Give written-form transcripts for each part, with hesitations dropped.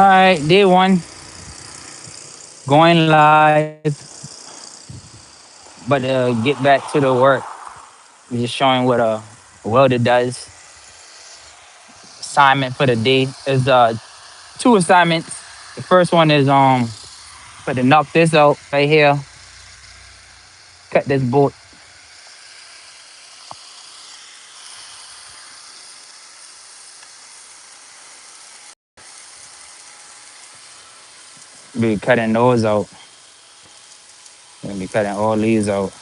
right, day one, going live. But get back to the work. Just showing what a welder does. Assignment for the day is two assignments. The first one is for to knock this out right here. Cut this bolt. Be cutting those out. Gonna be cutting all these out.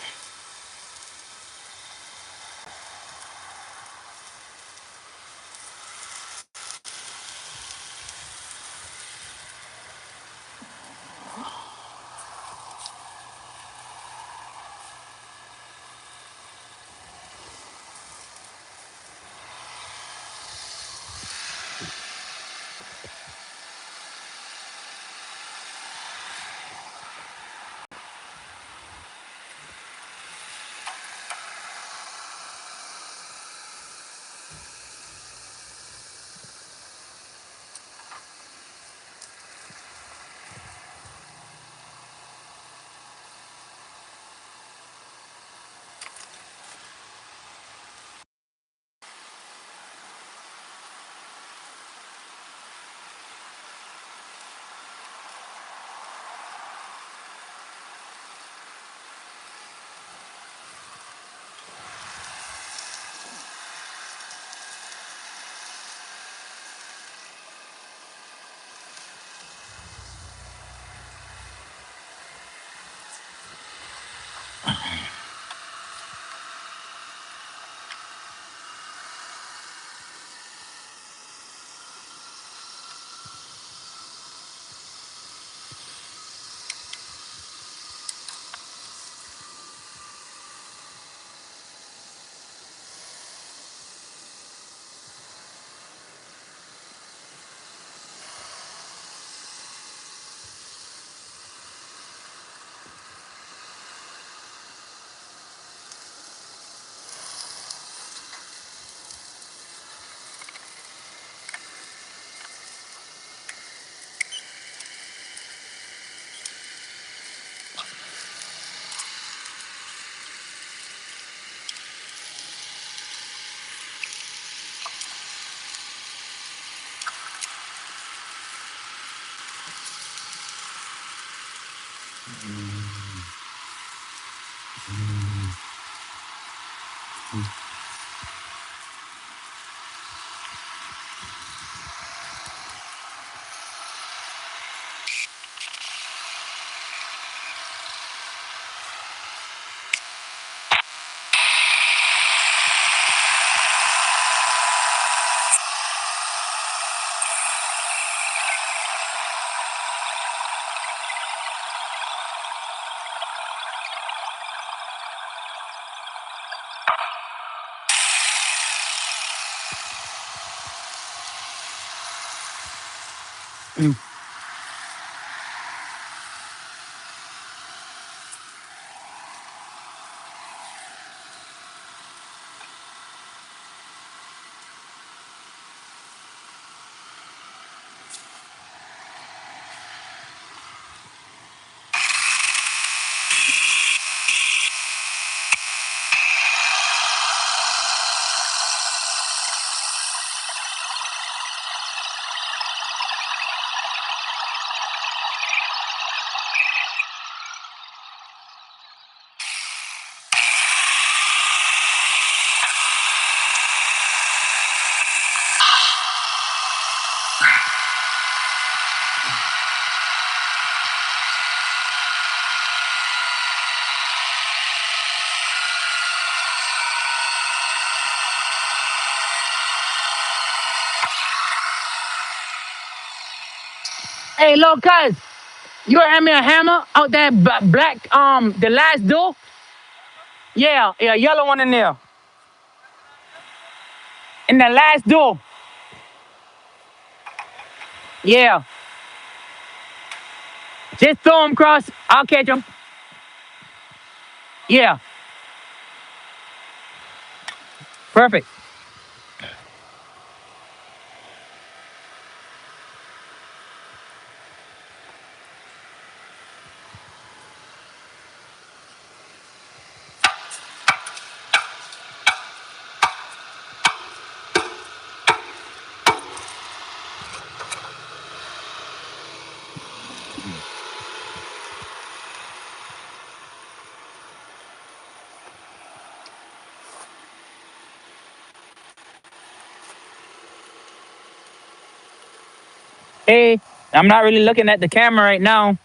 Hey, look, cuz, you hand me a hammer out that black the last door. Yeah, yeah, yellow one in there. In the last door. Yeah. Just throw him across. I'll catch him. Yeah. Perfect. Hey, I'm not really looking at the camera right now.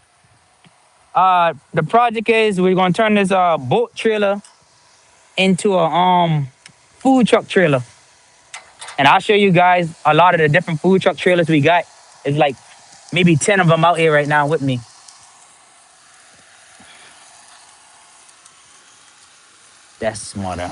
The project is we're gonna turn this boat trailer into a food truck trailer, and I'll show you guys a lot of the different food truck trailers we got. It's like maybe 10 of them out here right now with me. That's smarter.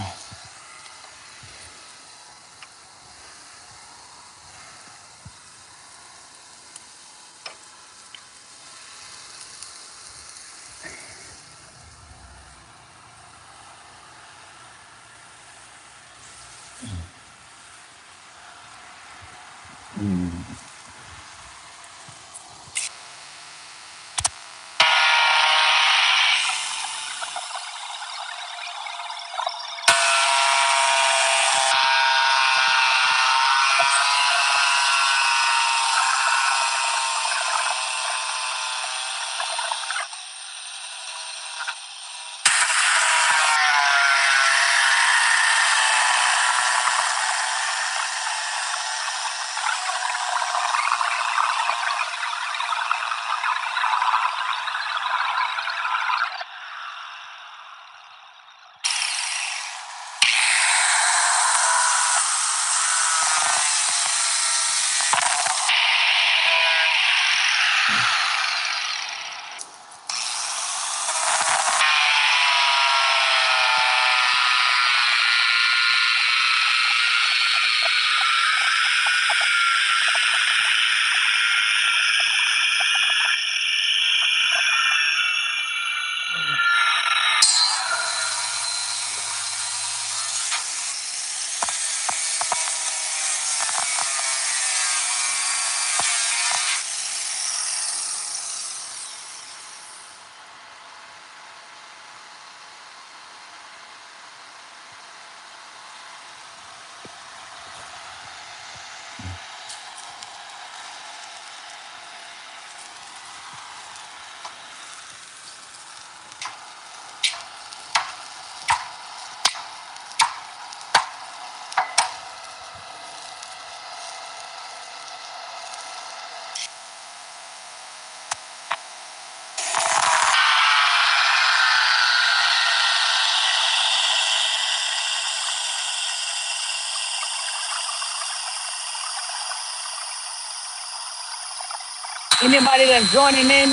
Anybody that's joining in,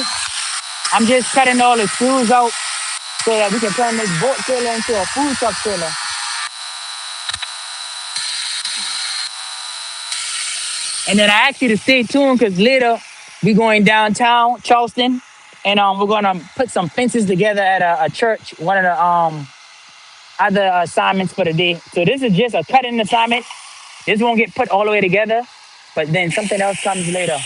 I'm just cutting all the screws out so that we can turn this boat trailer into a food truck trailer. And then I ask you to stay tuned because later we going downtown Charleston, and we're gonna put some fences together at a church. One of the other assignments for the day. So this is just a cutting assignment. This won't get put all the way together, but then something else comes later.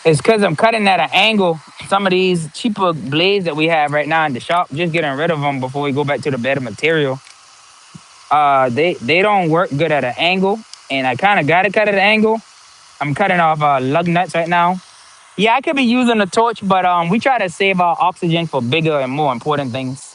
It's because I'm cutting at an angle. Some of these cheaper blades that we have right now in the shop, just getting rid of them before we go back to the better material. They don't work good at an angle, and I kind of got to cut at an angle. I'm cutting off lug nuts right now. Yeah, I could be using a torch, but we try to save our oxygen for bigger and more important things.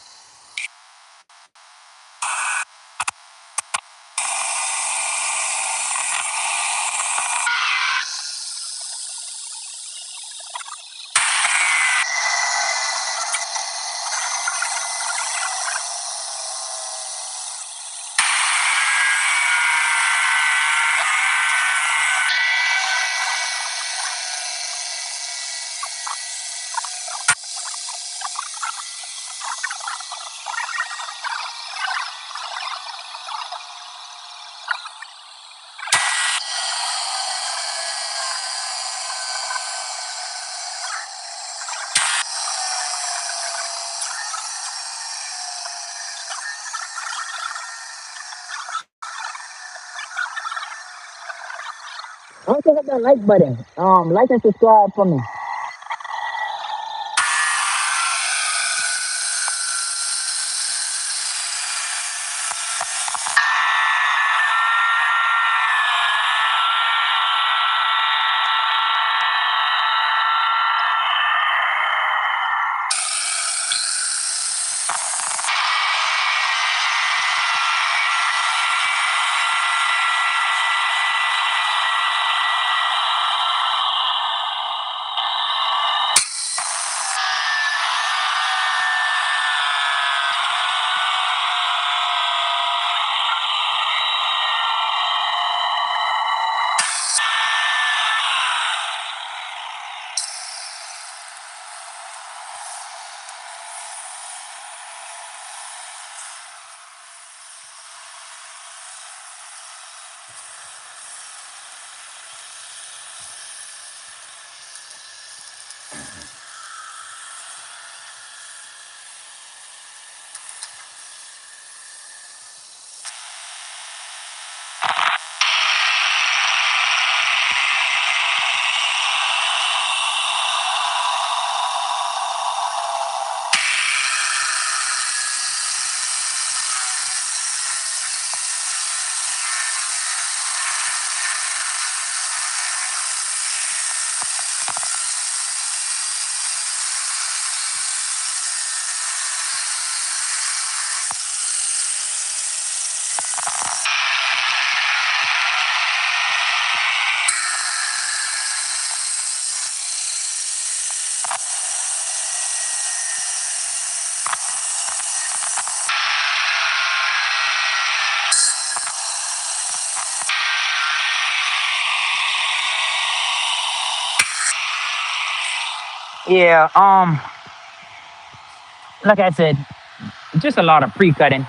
Also hit that like button. Like and subscribe for me. Yeah. Like I said, just a lot of pre-cutting,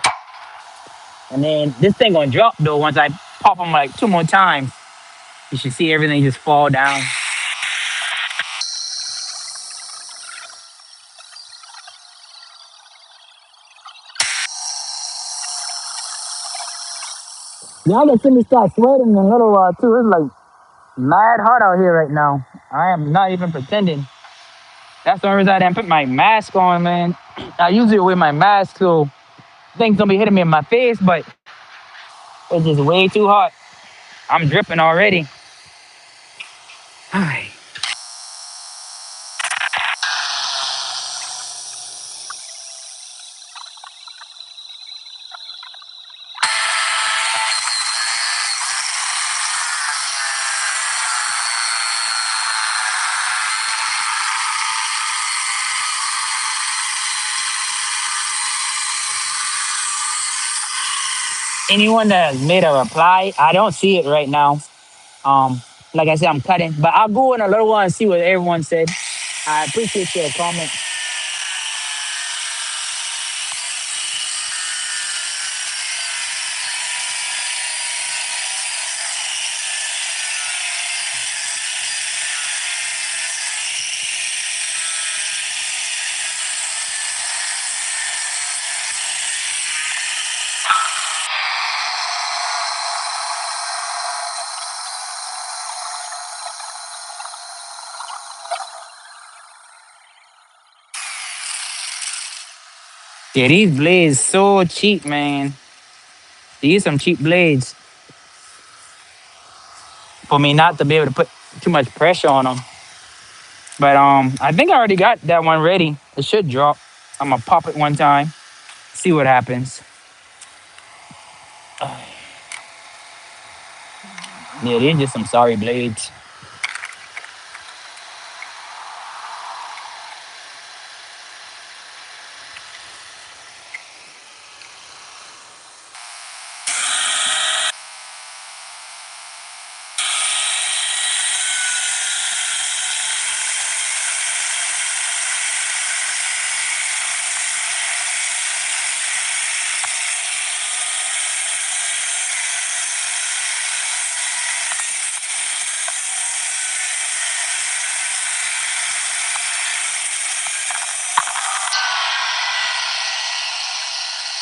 and then this thing gonna drop though once I pop them like two more times. You should see everything just fall down. Y'all gonna see me start sweating in a little while too. It's like mad hot out here right now. I am not even pretending. That's the only reason I didn't put my mask on, man. I usually wear my mask so things don't be hitting me in my face, but it's just way too hot. I'm dripping already. Anyone that has made a reply, I don't see it right now. Um, like I said, I'm cutting, but I'll go in a little while and see what everyone said. I appreciate your comment. Yeah, these blades so cheap, man. These some cheap blades for me not to be able to put too much pressure on them. But I think I already got that one ready. It should drop. I'm gonna pop it one time, see what happens. Yeah, these just some sorry blades.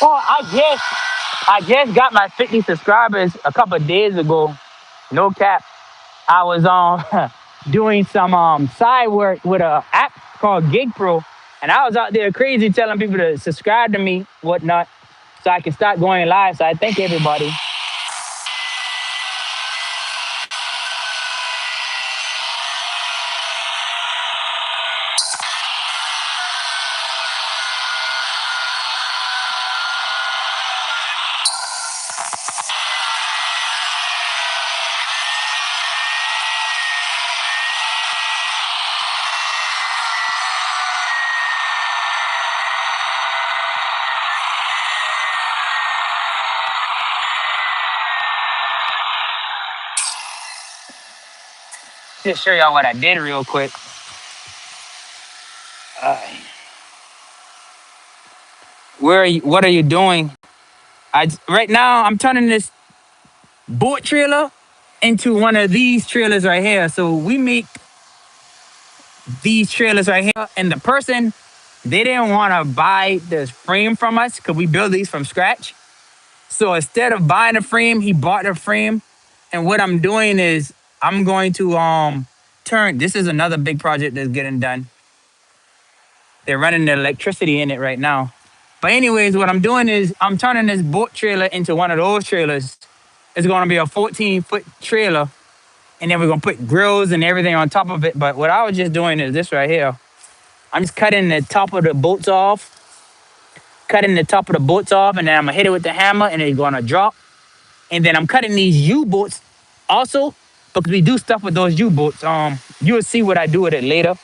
Oh, I just got my 50 subscribers a couple of days ago. No cap. I was doing some side work with a app called Gig Pro, and I was out there crazy telling people to subscribe to me, whatnot, so I can start going live. So I thank everybody. Just show y'all what I did real quick. Uh, where are you? What are you doing? Right now I'm turning this boat trailer into one of these trailers right here. So we make these trailers right here. And the person, they didn't want to buy this frame from us because we build these from scratch. So instead of buying a frame, he bought a frame. And what I'm doing is I'm going to turn. This is another big project that's getting done. They're running the electricity in it right now. But anyways, what I'm doing is I'm turning this boat trailer into one of those trailers. It's going to be a 14-foot trailer, and then we're going to put grills and everything on top of it. But what I was just doing is this right here. I'm just cutting the top of the bolts off, cutting the top of the bolts off, and then I'm gonna hit it with the hammer, and it's gonna drop. And then I'm cutting these U-bolts also because we do stuff with those U-bolts. You'll see what I do with it later.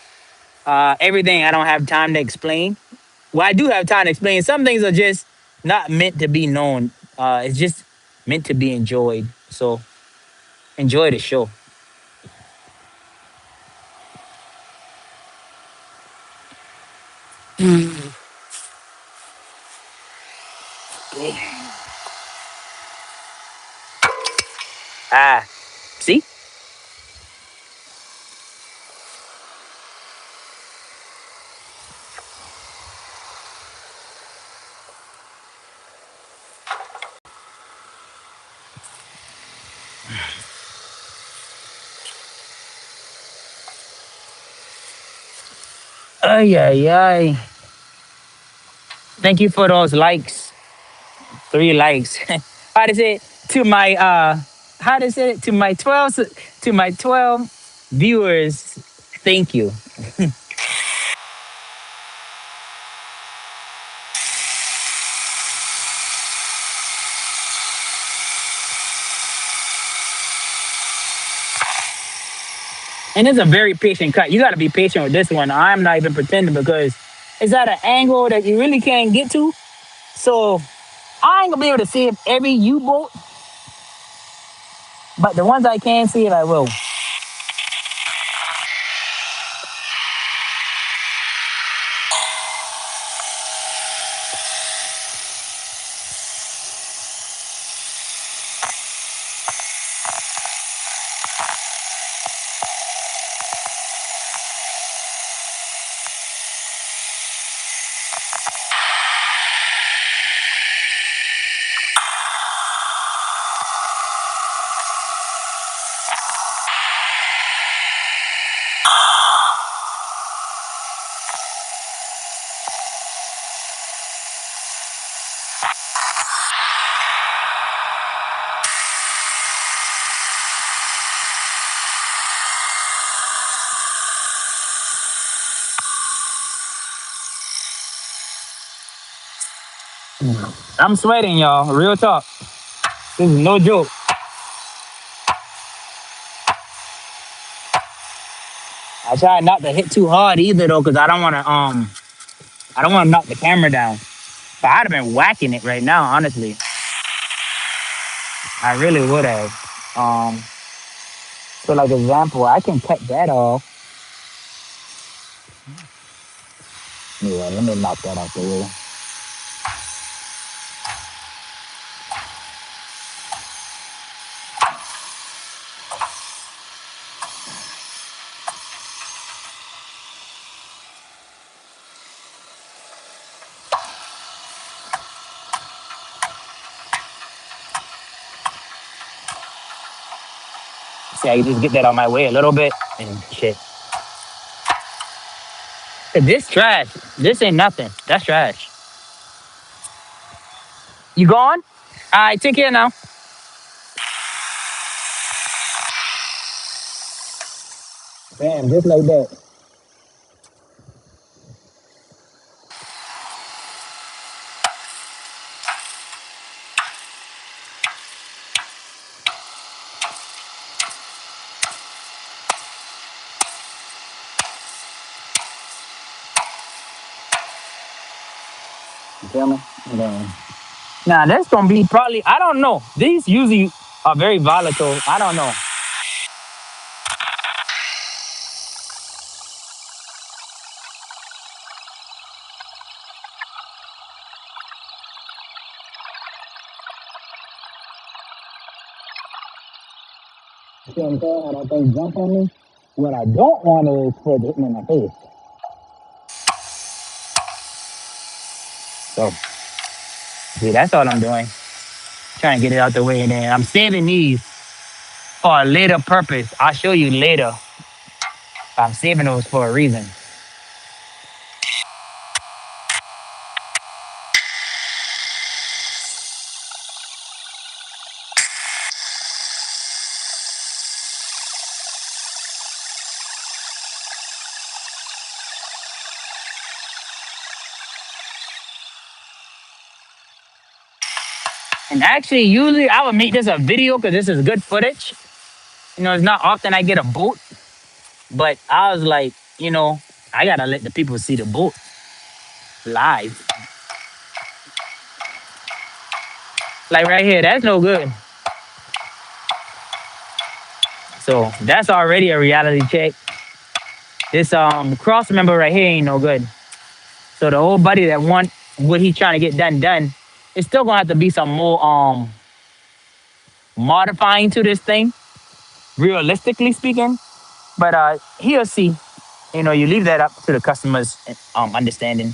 Everything I don't have time to explain. Well, I do have time to explain. Some things are just not meant to be known. It's just meant to be enjoyed. So enjoy the show. Ah, see? Ay, ay, ay. Thank you for those likes. 3 likes. How to say it? To my how to say it? To my 12 viewers, thank you. And it's a very patient cut. You gotta be patient with this one. I'm not even pretending because it's at an angle that you really can't get to. So I ain't gonna be able to see every U-boat, but the ones I can see, I will. I'm sweating, y'all. Real talk. This is no joke. I try not to hit too hard either though, because I don't wanna knock the camera down. But I'd have been whacking it right now, honestly. I really would have. So like example, I can cut that off. Anyway, let me knock that off the way. See, I can just get that on my way a little bit and shit. This trash. This ain't nothing. That's trash. You gone? All right, take care now. Damn, just like that. You feel me? And then, now that's gonna be probably. I don't know. These usually are very volatile. I don't know. You see what I'm saying? How that thing jump on me? What I don't want is for it to hit me in my face. So, see, that's all I'm doing. Trying to get it out the way, and then I'm saving these for a later purpose. I'll show you later. I'm saving those for a reason. And actually, usually I would make this a video because this is good footage. It's not often I get a boat, but I was like, I gotta let the people see the boat live. Like right here, that's no good. So that's already a reality check. This cross member right here ain't no good. So the old buddy that want what he trying to get done, it's still gonna have to be some more modifying to this thing, realistically speaking. But he'll see. You leave that up to the customer's understanding.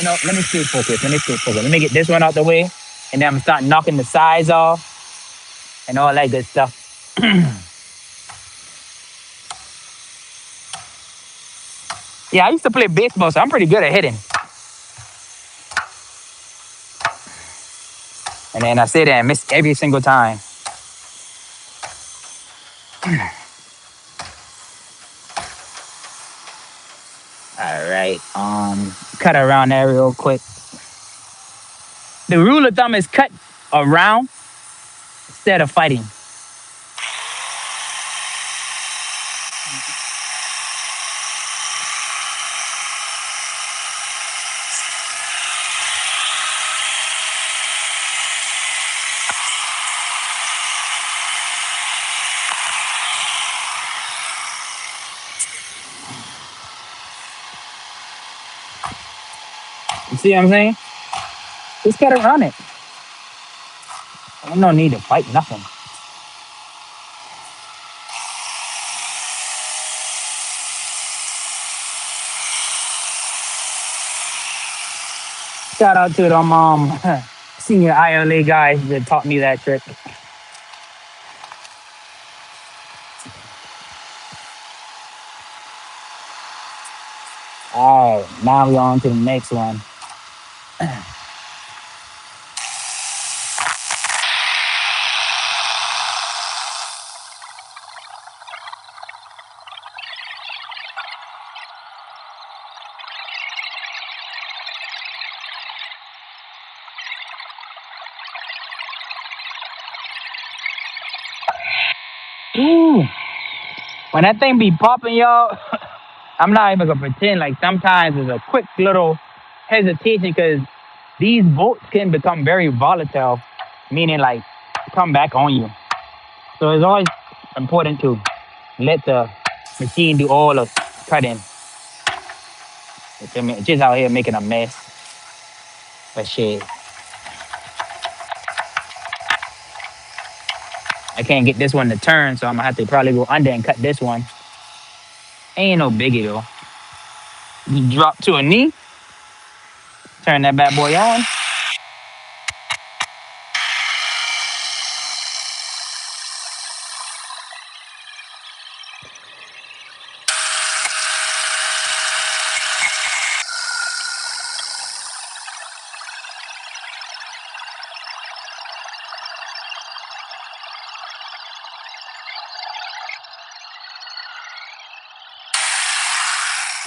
Let me stay focused. Let me stay focused. Let me get this one out the way, and then I'm start knocking the sides off and all that good stuff. Yeah, I used to play baseball, so I'm pretty good at hitting. And then I sit there and miss every single time. All right. Cut around there real quick. The rule of thumb is cut around instead of fighting. You see what I'm saying? Just cut around it. Ain't no need to fight nothing. Shout out to them senior ILA guys that taught me that trick. All right, now we're on to the next one. Ooh, when that thing be popping, y'all, I'm not even gonna pretend. Like sometimes it's a quick little hesitation because these bolts can become very volatile, meaning like come back on you. So it's always important to let the machine do all the cutting. You feel me? Just out here making a mess. But shit, I can't get this one to turn, so I'm gonna have to probably go under and cut this one. Ain't no biggie though. You drop to a knee, turn that bad boy on.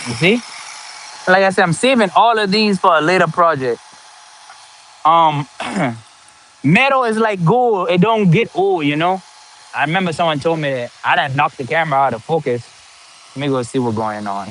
You see? Like I said, I'm saving all of these for a later project. Um, Metal is like gold; it don't get old. I remember someone told me that I done knocked the camera out of focus. Let me go see what's going on.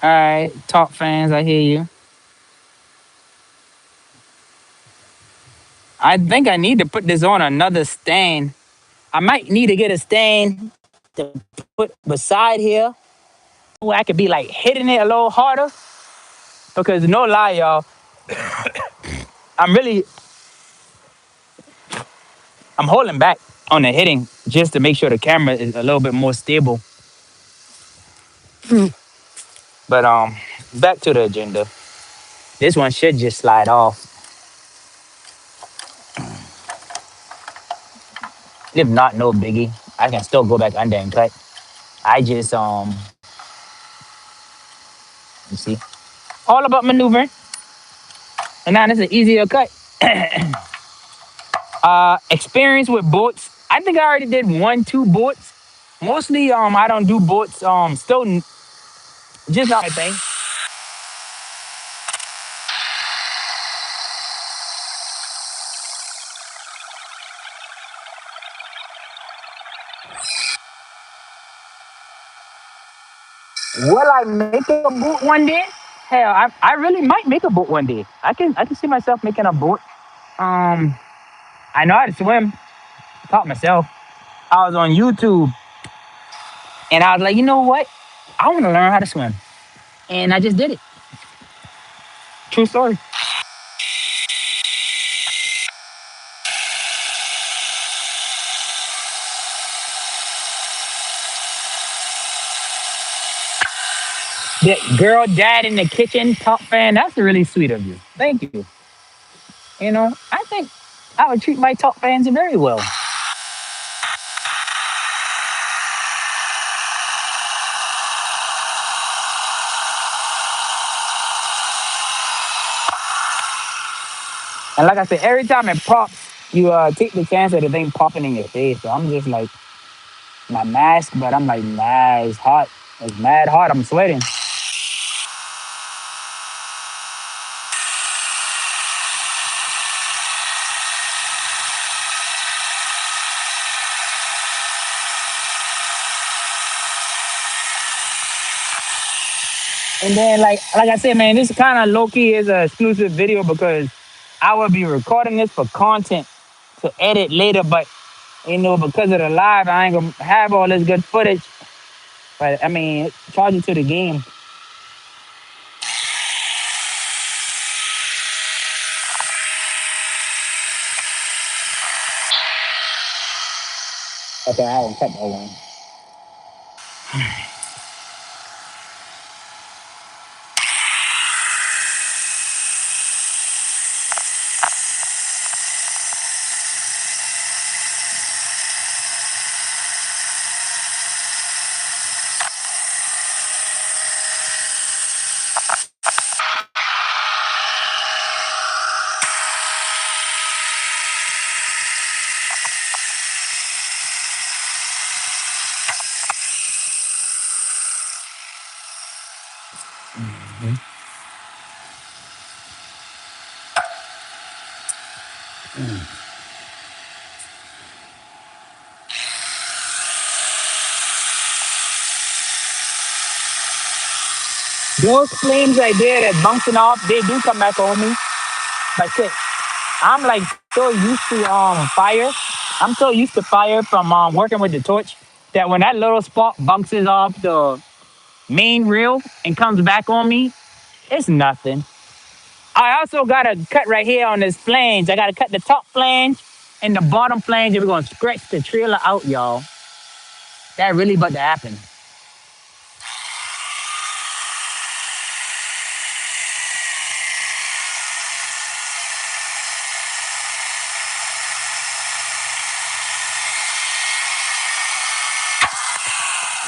All right, talk fans, I hear you. I think I need to put this on another stand. I might need to get a stand to put beside here where I could be like hitting it a little harder. Because no lie, y'all, I'm really I'm holding back on the hitting just to make sure the camera is a little bit more stable. But back to the agenda. This one should just slide off. If not, no biggie. I can still go back under and cut. I just you see, all about maneuvering. And now this is an easier cut. Experience with boats. I think I already did 1, 2 boats. Mostly, I don't do boats. Still, just not my thing. Will I make a boat one day? Hell, I really might make a boat one day. I can see myself making a boat. Um, I know how to swim. Taught myself. I was on YouTube and I was like, you know what? I want to learn how to swim, and I just did it. True story. The girl dad in the kitchen, top fan. That's really sweet of you. Thank you. I think I would treat my top fans very well. And like I said, every time it pops, you take the chance of the thing popping in your face. So I'm just like, my mask, but I'm like, nah, it's hot. It's mad hot. I'm sweating. And then like I said, man, this kind of low key is an exclusive video because I will be recording this for content to edit later. But because of the live, I ain't gonna have all this good footage. But I mean, charge it to the game. Okay, I haven't cut that one. Those flames right there that bouncing off, they do come back on me. But shit, I'm like so used to fire. I'm so used to fire from working with the torch that when that little spot bounces off the main reel and comes back on me, it's nothing. I also got a cut right here on this flange. I got to cut the top flange and the bottom flange, and we're gonna stretch the trailer out, y'all. That really about to happen.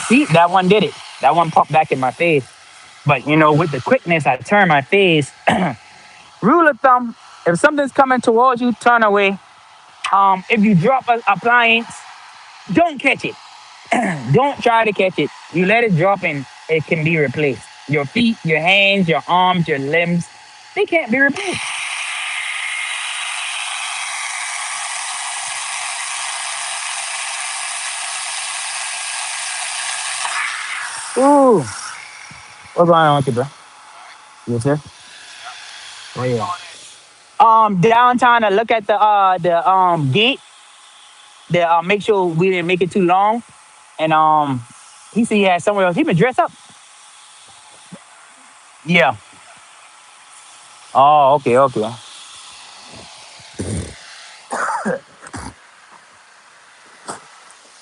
See, that one did it. That one popped back in my face. But with the quickness, I turn my face. Rule of thumb: if something's coming towards you, turn away. If you drop an appliance, don't catch it. Don't try to catch it. You let it drop and it can be replaced. Your feet, your hands, your arms, your limbs, they can't be replaced. Ooh, What's going on with you, bro? Yes, sir. Oh yeah. Downtown to look at the gate. The make sure we didn't make it too long. And he said he had somewhere else. He been dressed up. Yeah. Oh, okay, okay.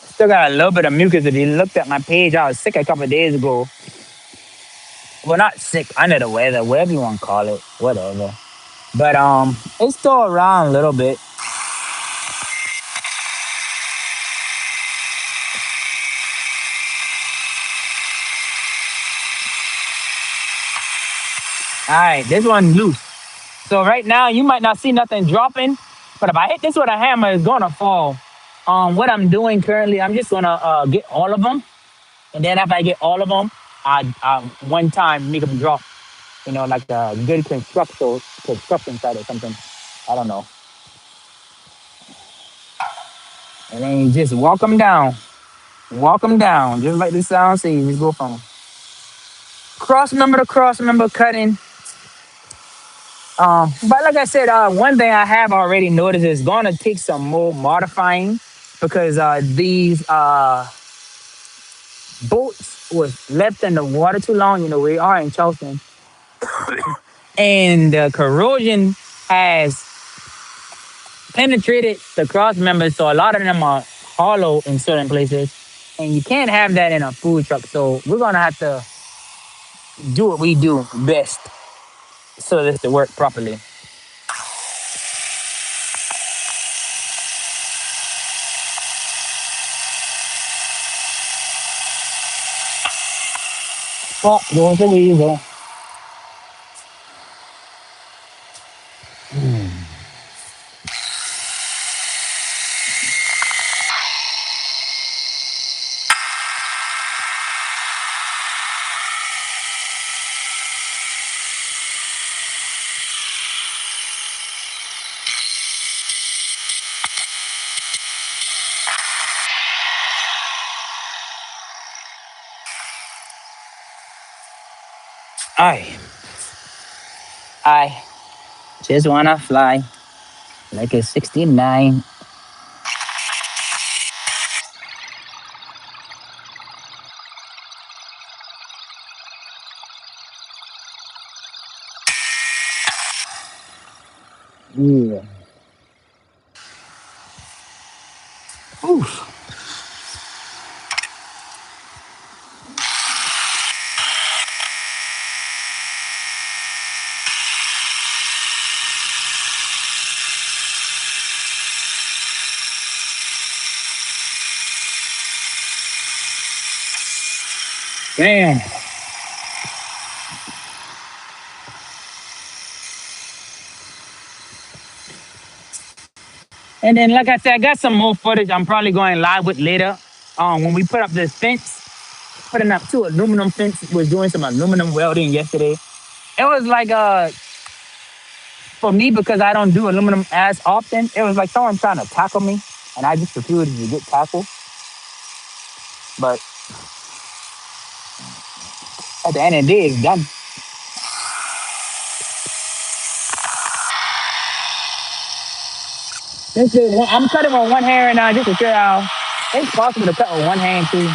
Still got a little bit of mucus. If you looked at my page, I was sick a couple of days ago. Well, not sick, under the weather, whatever you want to call it, whatever. But it's still around a little bit. All right, this one loose. So right now you might not see nothing dropping, but if I hit this with a hammer, it's gonna fall. What I'm doing currently, I'm just gonna get all of them, and then after I get all of them, I one time make them drop. You know, like a good construction site or something. I don't know. And then you just walk them down, just like the sound says. Just go from cross member to cross member cutting. But like I said, one thing I have already noticed is gonna take some more modifying because these boats was left in the water too long. You know, we are in Charleston, and the corrosion has penetrated the cross members, so a lot of them are hollow in certain places, and you can't have that in a food truck. So we're gonna have to do what we do best so this to work properly. Oh, going to weasel. I, I just wanna fly like a 69. Yeah. Oof. Damn. And then, like I said, I got some more footage I'm probably going live with later. When we put up this fence, putting up two aluminum fence, was doing some aluminum welding yesterday. It was like for me because I don't do aluminum as often. It was like someone trying to tackle me, and I just refused to get tackled. But at the end of the day, it's done. I'm cutting with one hand right now just to show how it's possible to cut with one hand too.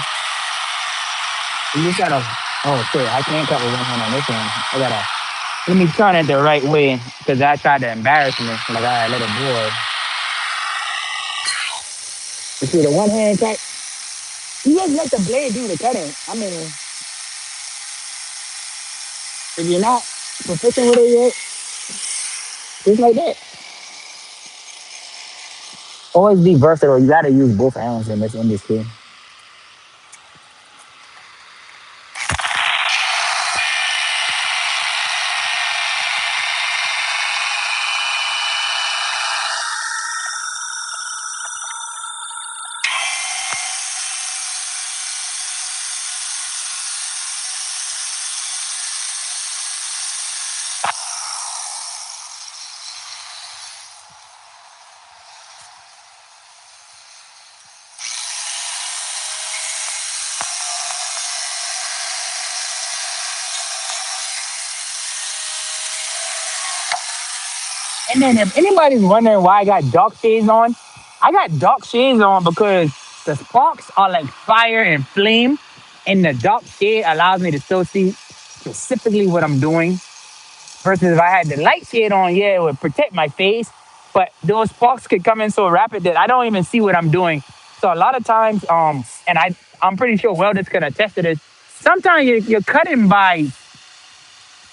You just gotta. Oh shit! I can't cut with one hand on this one. I gotta. Let me turn it the right way because I tried to embarrass me like I let it boy. You see the one hand cut? You just let the blade do the cutting. I mean, if you're not proficient with it yet, just like that. Always be versatile. You gotta use both hands in this industry. And then if anybody's wondering why I got dark shades on, I got dark shades on because the sparks are like fire and flame, and the dark shade allows me to still see specifically what I'm doing. Versus if I had the light shade on, yeah, it would protect my face, but those sparks could come in so rapid that I don't even see what I'm doing. So a lot of times, and I'm pretty sure welders can attest to this. Sometimes you're cutting by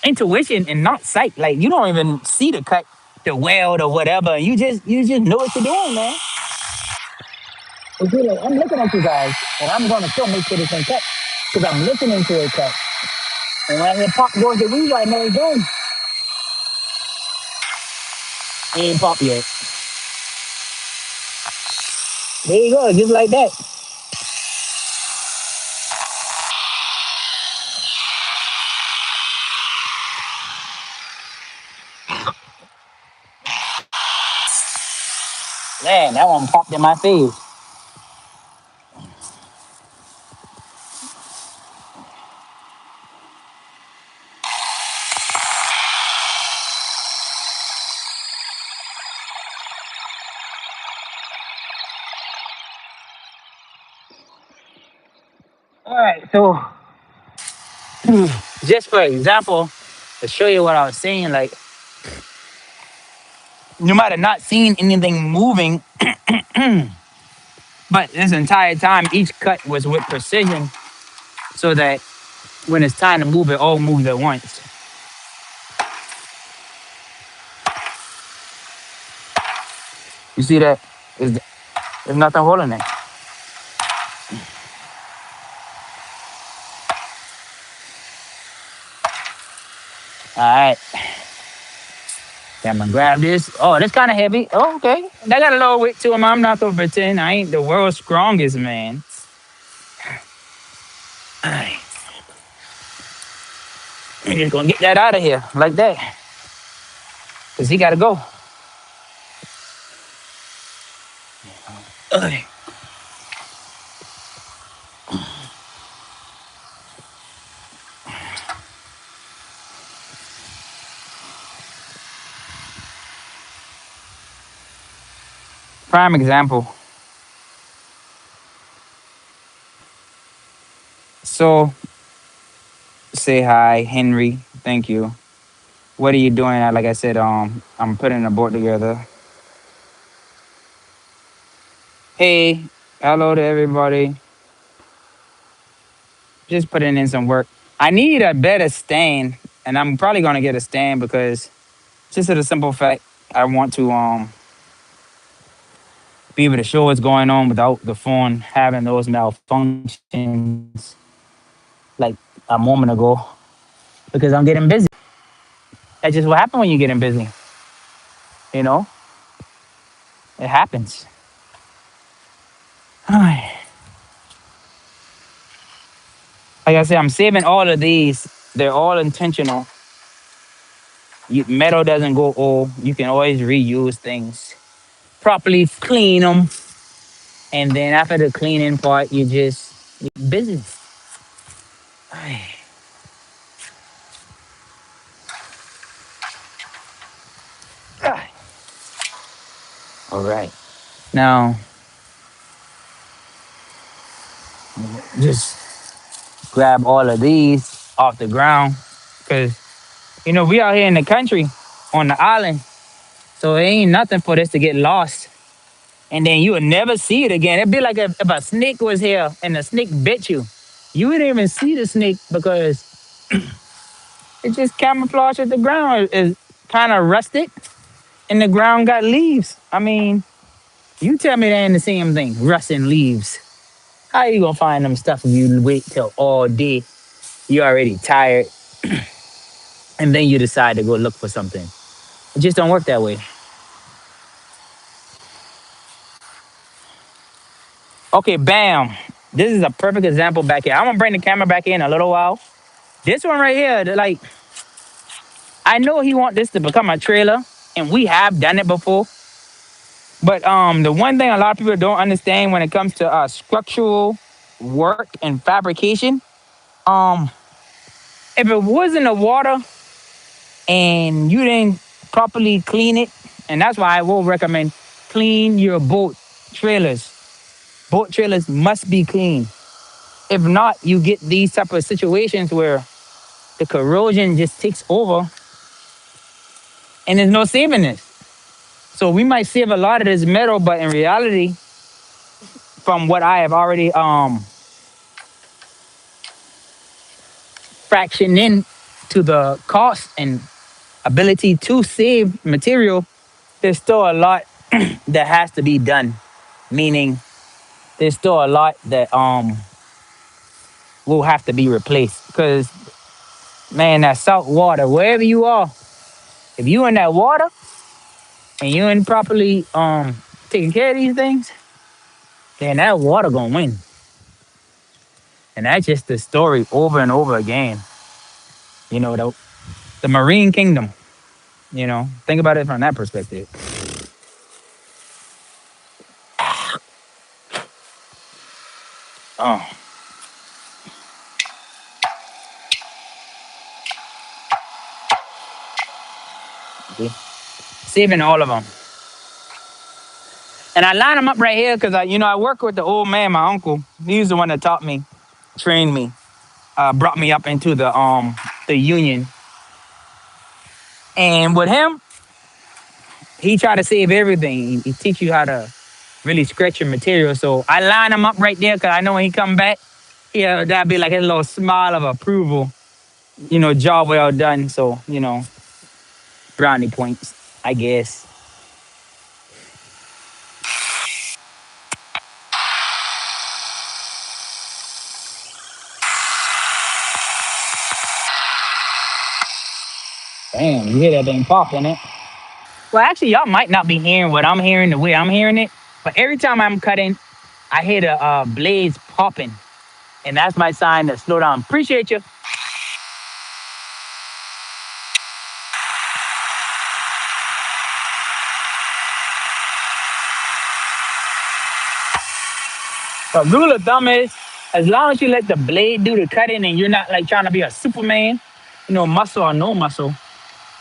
intuition and not sight. Like you don't even see the cut, the weld or whatever. You just know what you're doing, man. It's like I'm looking at you guys, and I'm gonna still make sure this thing cut because I'm listening to it cut. And when it pop goes the weed, I know it's doing. It ain't pop yet. There you go, just like that. Man, that one popped in my face. All right, so just for example, to show you what I was saying, like you might have not seen anything moving, but this entire time each cut was with precision so that when it's time to move, it all moves at once. You see that? There's nothing holding it. All right, I'm gonna grab this. Oh, that's kind of heavy. Oh, okay. That got a little weight to him. I'm not gonna pretend I ain't the world's strongest man. All right, I'm just gonna get that out of here like that, cause he gotta go. Okay. Prime example. So say hi, Henry. Thank you. What are you doing? Like I said, I'm putting a board together. Hey, hello to everybody. Just putting in some work. I need a better stand, and I'm probably gonna get a stand because just for the simple fact I want to be able to show what's going on without the phone having those malfunctions like a moment ago because I'm getting busy. That's just what happens when you're getting busy. You know, it happens. Like I said, I'm saving all of these. They're all intentional. Metal doesn't go old. You can always reuse things. Properly clean them, and then after the cleaning part, you just busy. All right. Now, just grab all of these off the ground because we out here in the country on the island, so it ain't nothing for this to get lost. And then you would never see it again. It'd be like if a snake was here and the snake bit you. You wouldn't even see the snake because it just camouflaged at the ground. It's kind of rusted and the ground got leaves. I mean, you tell me they ain't the same thing, rust and leaves. How you gonna find them stuff if you wait till all day? You're already tired and then you decide to go look for something. It just don't work that way. Okay, bam. This is a perfect example back here. I'm gonna bring the camera back in a little while. This one right here, like I know he want this to become a trailer, and we have done it before. But the one thing a lot of people don't understand when it comes to structural work and fabrication, um, if it was in the water and you didn't properly clean it, And that's why I will recommend clean your boat trailers. Boat trailers must be clean. If not, you get these type of situations where the corrosion just takes over and there's no saving this. So we might save a lot of this metal, but in reality, from what I have already fractioned in to the cost and ability to save material, there's still a lot that has to be done. Meaning there's still a lot that will have to be replaced. Because man, that salt water, wherever you are, if you in that water and you ain't properly taking care of these things, then that water gonna win. And that's just the story over and over again. The marine kingdom, think about it from that perspective. Oh, see? Saving all of them. And I line them up right here because I work with the old man, my uncle. He's the one that taught me, trained me, brought me up into the union. And with him, he try to save everything. He teach you how to really scratch your material. So I line him up right there because I know when he come back, yeah, that'd be like his little smile of approval. Job well done. So brownie points, I guess. Damn, you hear that thing popping it? Well, actually, y'all might not be hearing what I'm hearing the way I'm hearing it, but every time I'm cutting, I hear the blades popping, and that's my sign to slow down. Appreciate you. But rule of thumb is, as long as you let the blade do the cutting, and you're not like trying to be a Superman, muscle or no muscle.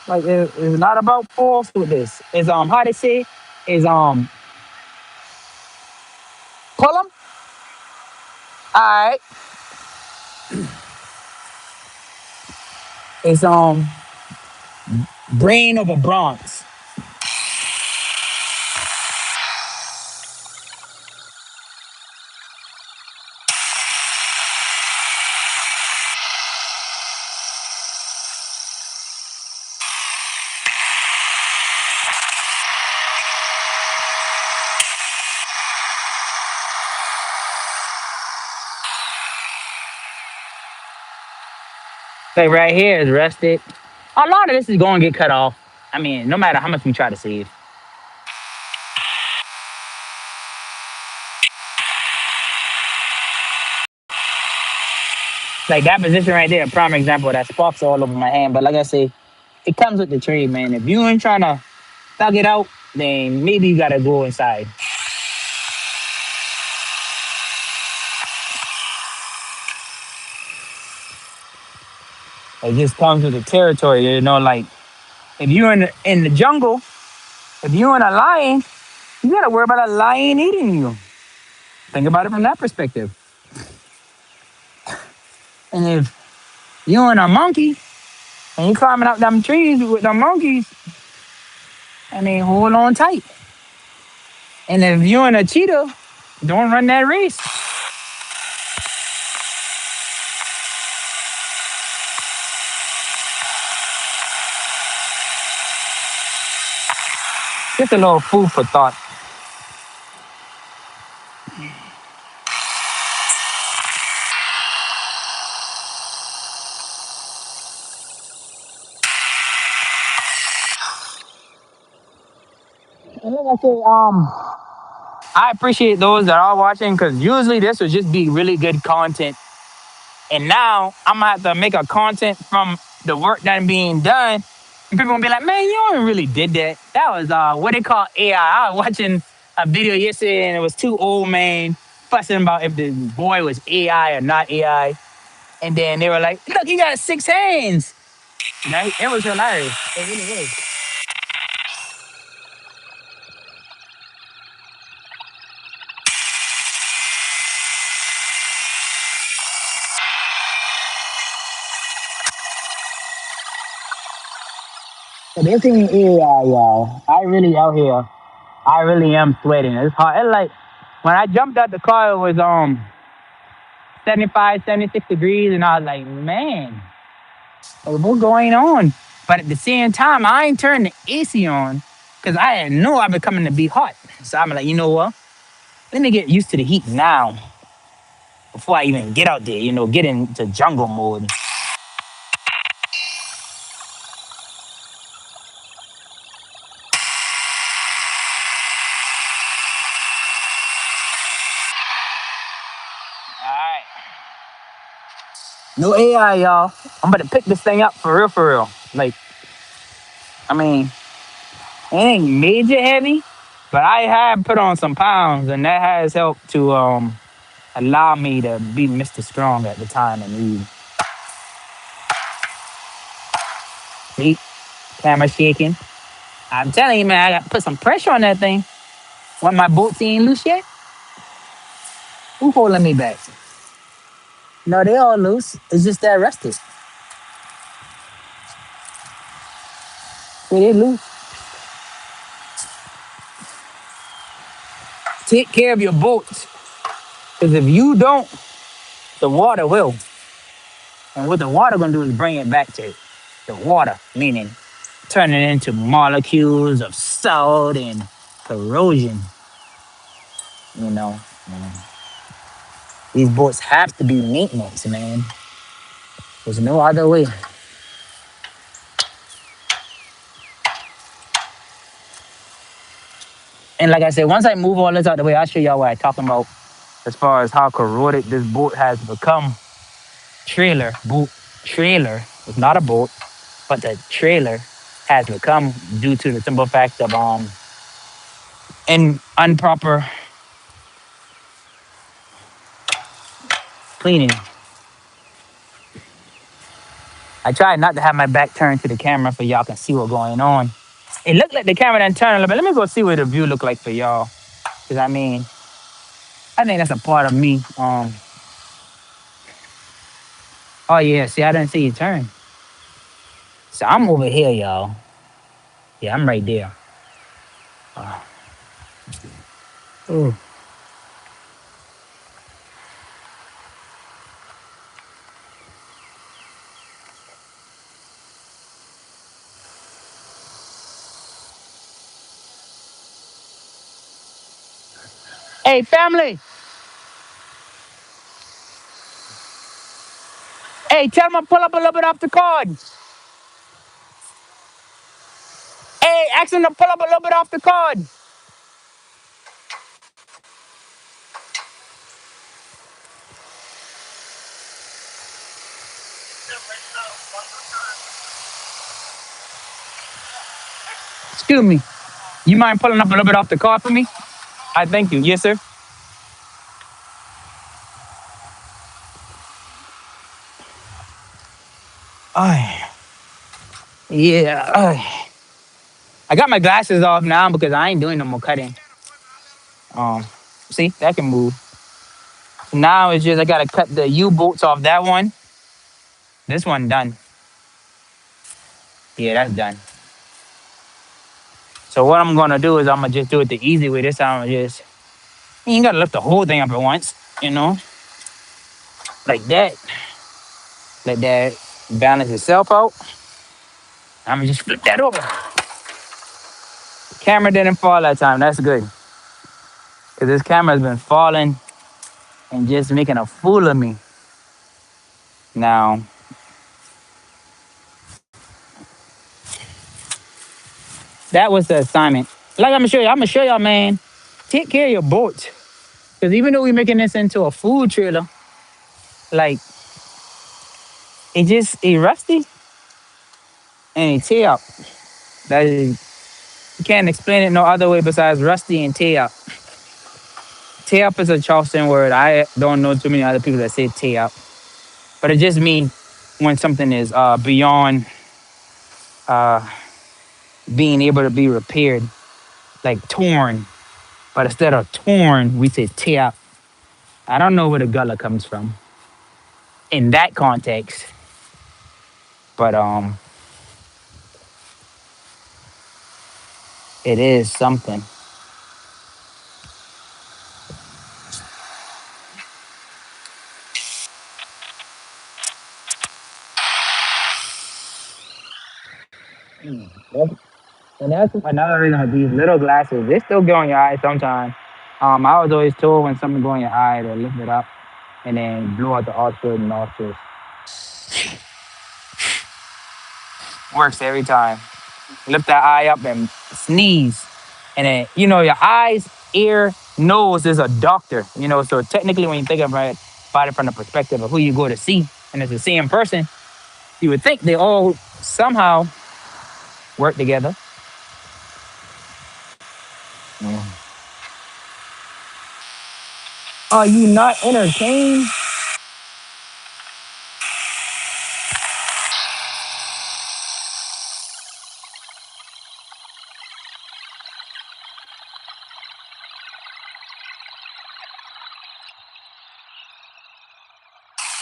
Like it's not about force with this. It's how they say is pull them. All right. It's brain over bronze. Like right here is rusted. A lot of this is going to get cut off. I mean, no matter how much we try to save. Like that position right there, a prime example. That sparks all over my hand. But like I say, it comes with the trade, man. If you ain't trying to thug it out, then maybe you gotta go inside. It just comes with the territory, Like if you in the jungle, if you in a lion, you gotta worry about a lion eating you. Think about it from that perspective. And if you in a monkey and you climbing up them trees with the monkeys, I mean, hold on tight. And if you in a cheetah, don't run that race. Just a little food for thought. And like I say, I appreciate those that are watching because usually this would just be really good content. And now I'm gonna have to make a content from the work that being done. And people gonna be like, man, you don't really did that. That was what they call AI. I was watching a video yesterday and it was two old men fussing about if the boy was AI or not AI. And then they were like, look, he got six hands. Right? It was hilarious. It really was. This ain't AI, y'all. I really out here. I really am sweating. It's hot. It's like when I jumped out the car, it was 75, 76 degrees, and I was like, man, what's going on? But at the same time, I ain't turned the AC on because I know I've been coming to be hot. So I'm like, you know what? Let me get used to the heat now before I even get out there, get into jungle mode. All right. No AI, y'all. I'm about to pick this thing up for real, for real. Like, I mean, it ain't major heavy, but I have put on some pounds, and that has helped to allow me to be Mr. Strong at the time and need. See, camera shaking. I'm telling you, man, I got to put some pressure on that thing. When my bolts ain't loose yet, who holding me back? No, they all loose. It's just that rusted. See, they loose. Take care of your bolts, because if you don't, the water will. And what the water gonna do is bring it back to the water, meaning turn it into molecules of salt and corrosion. You know, these boats have to be maintenance, man. There's no other way. And like I said, once I move all this out the way, I'll show y'all what I'm talking about as far as how corroded this boat has become. Trailer, boat, trailer. It's not a boat, but the trailer has become due to the simple fact of improper cleaning. I tried not to have my back turned to the camera for y'all can see what's going on. It looked like the camera done turned a little bit. Let me go see what the view look like for y'all. Cause I mean, I think that's a part of me. Oh yeah, see, I didn't see you turn. So I'm over here, y'all. Yeah, I'm right there. Ooh. Hey, family. Hey, tell them to pull up a little bit off the cord. Hey, ask them to pull up a little bit off the cord. Excuse me. You mind pulling up a little bit off the cord for me? I thank you. Yes, sir. Oh, yeah. I got my glasses off now because I ain't doing no more cutting. Um, see, that can move. Now it's just I gotta cut the U bolts off that one. This one done. Yeah, that's done. So what I'm gonna do is I'm gonna just do it the easy way. This time I'm just you ain't gotta lift the whole thing up at once, you know, like that. Let that balance itself out. I'm gonna just flip that over. Camera didn't fall that time. That's good. Cause this camera's been falling and just making a fool of me. Now that was the assignment. Like I'm gonna show y'all, man. Take care of your boats. Cause even though we're making this into a food trailer, like it rusty and it tear up. That is, you can't explain it no other way besides rusty and tear up. Tear up is a Charleston word. I don't know too many other people that say tear up, but it just means when something is beyond uh, being able to be repaired, like torn. But instead of torn, we say tear up. I don't know where the gullah comes from in that context, but It is something. Yep. And that's another reason with these little glasses. They still get on your eye sometimes. I was always told when something go in your eye to lift it up and then blow out the outward nostrils. Works every time. Lift that eye up and sneeze. And then, your eyes, ear, nose is a doctor, So technically, when you think about it from the perspective of who you go to see, and it's the same person, you would think they all somehow work together. Mm. Are you not entertained?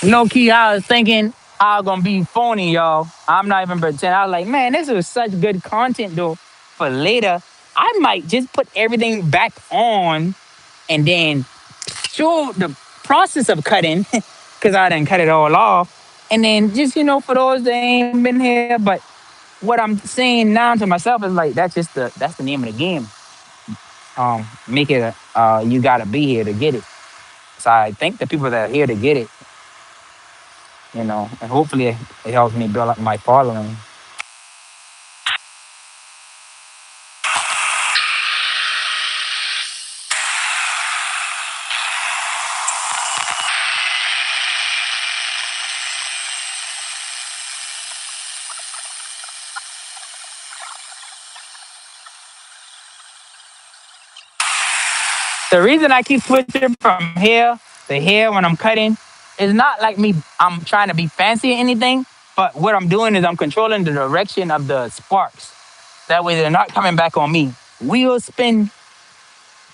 Low key, I was thinking I was gonna be phony, y'all. I'm not even pretending. I was like, man, this was such good content though. For later, I might just put everything back on and then show the process of cutting, because I didn't cut it all off. And then just, for those that ain't been here, but what I'm saying now to myself is like that's the name of the game. Make it you gotta be here to get it. So I think the people that are here to get it, and hopefully it helps me build up my following. The reason I keep switching from here to here when I'm cutting is not like me, I'm trying to be fancy or anything, but what I'm doing is I'm controlling the direction of the sparks. That way they're not coming back on me. Wheels spin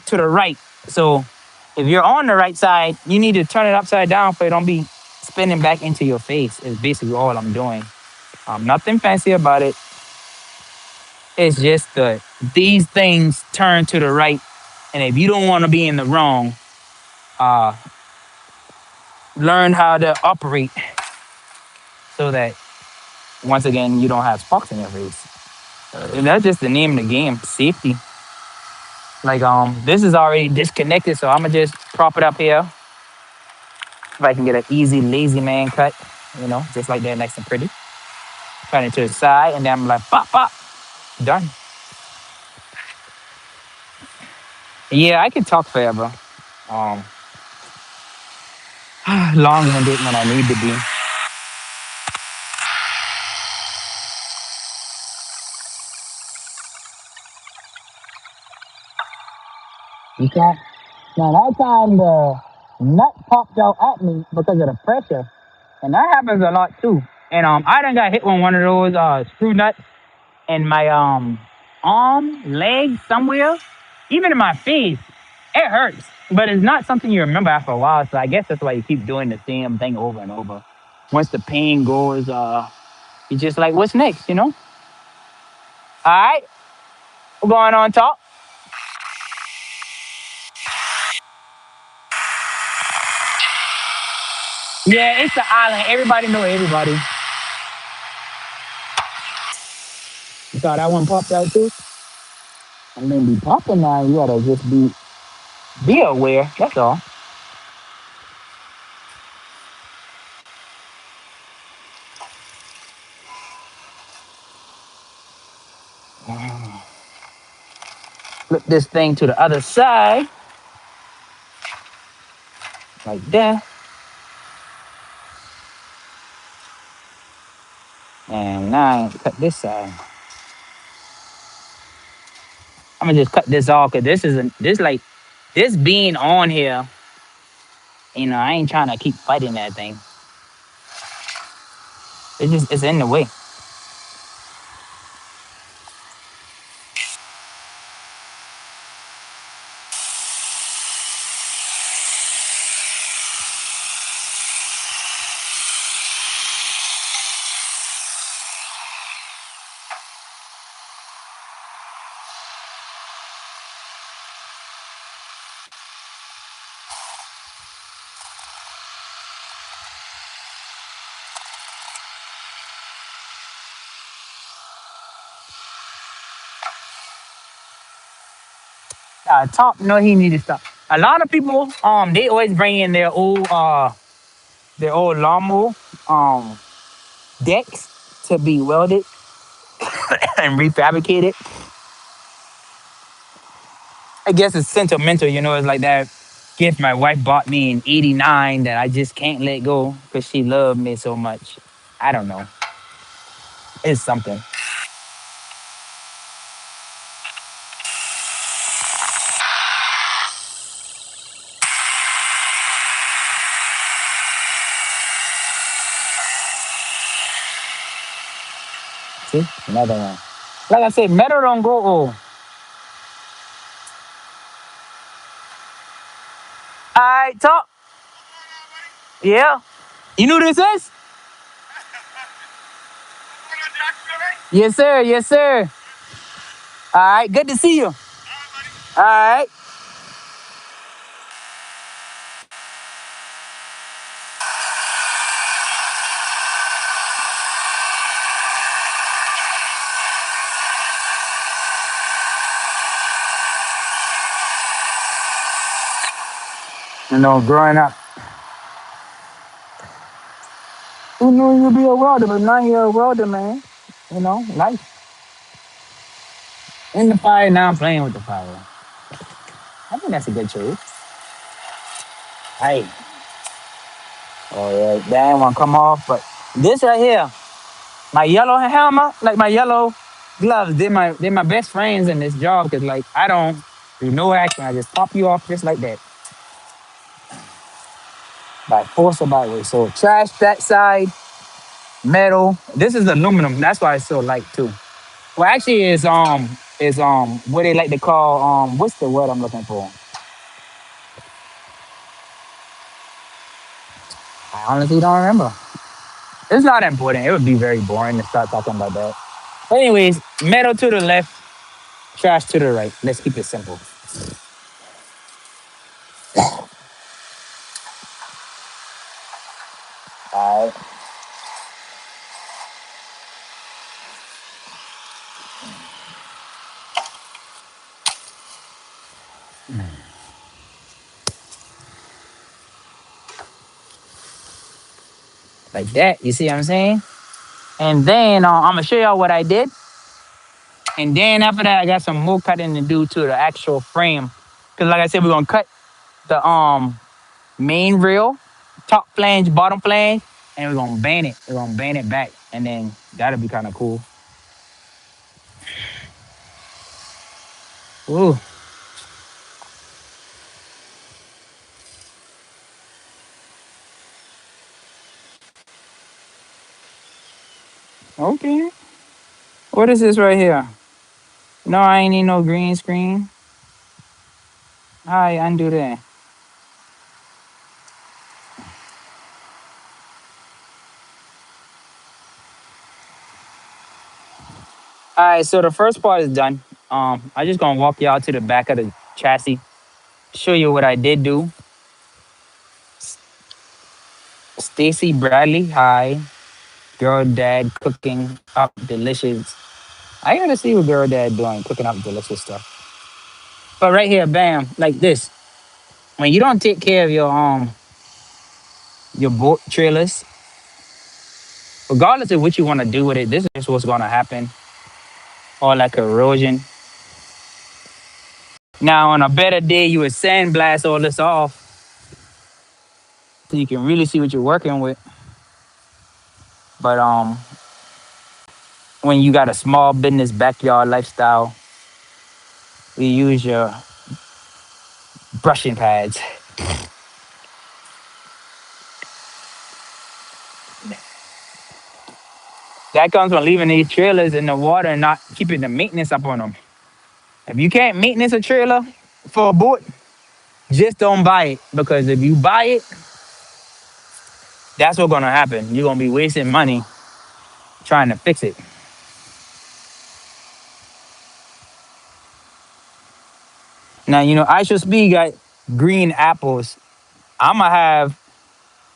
to the right. So if you're on the right side, you need to turn it upside down so it don't be spinning back into your face, is basically all I'm doing. Nothing fancy about it. It's just that these things turn to the right. And if you don't want to be in the wrong, uh, learn how to operate so that once again you don't have sparks in your face. And that's just the name of the game, safety. Like this is already disconnected, so I'ma just prop it up here. If I can get an easy lazy man cut, just like that, nice and pretty. Turn it to the side, and then I'm like, pop, pop, done. Yeah, I can talk forever. Um, long-winded when I need to be. You can't. Now that time the nut popped out at me because of the pressure, and that happens a lot too. And I done got hit with one of those screw nuts in my arm, leg, somewhere, even in my face. It hurts, but it's not something you remember after a while. So I guess that's why you keep doing the same thing over and over. Once the pain goes, you're just like, what's next? All right, we're going on top. Yeah, it's the island. Everybody know everybody. You thought that one popped out too? I mean, be popping now. You gotta just be aware. That's all. Flip this thing to the other side, like that. And now cut this side. I'm gonna just cut this off because this isn't this like this being on here. I ain't trying to keep fighting that thing. It's in the way. Top, no, he need to stop. A lot of people, they always bring in their old lawnmower, um, decks to be welded and refabricated. I guess it's sentimental, it's like that gift my wife bought me in '89 that I just can't let go because she loved me so much. I don't know. It's something. See, another one. Like I said, metal don't go old. All right, talk. Yeah. You know who this is? Yes, sir. Yes, sir. All right. Good to see you. All right. Growing up, who knew you'd be a welder, but now you're a welder, man. Life in the fire. Now I'm playing with the fire. I think that's a good choice. Hey, oh yeah, that ain't want to come off, but this right here, my yellow helmet, like my yellow gloves, they're my best friends in this job because like I don't do no action. I just pop you off just like that by force or by way. So trash that side, metal. This is aluminum. That's why it's so light too. Well, actually, is what they like to call what's the word I'm looking for? I honestly don't remember. It's not important. It would be very boring to start talking about that. But anyways, metal to the left, trash to the right. Let's keep it simple. All right, like that. You see what I'm saying? And then I'm gonna show y'all what I did. And then after that, I got some more cutting to do to the actual frame. Cause like I said, we're gonna cut the main rail, top flange, bottom flange, and we're gonna band it. We're gonna band it back, and then that'll be kind of cool. Ooh, okay. What is this right here? No, I ain't need no green screen. Hi, undo that. All right, so the first part is done. I just gonna walk y'all to the back of the chassis, show you what I did do. Stacy Bradley, hi. Girl dad cooking up delicious. I gotta see what girl dad doing, cooking up delicious stuff. But right here, bam, like this. When you don't take care of your boat trailers, regardless of what you want to do with it, this is what's gonna happen. All that corrosion. Now on a better day, you would sandblast all this off so you can really see what you're working with. But when you got a small business backyard lifestyle, you use your brushing pads. That comes from leaving these trailers in the water and not keeping the maintenance up on them. If you can't maintenance a trailer for a boat, just don't buy it. Because if you buy it, that's what's gonna happen. You're gonna be wasting money trying to fix it. Now I should speed got green apples. I'ma have,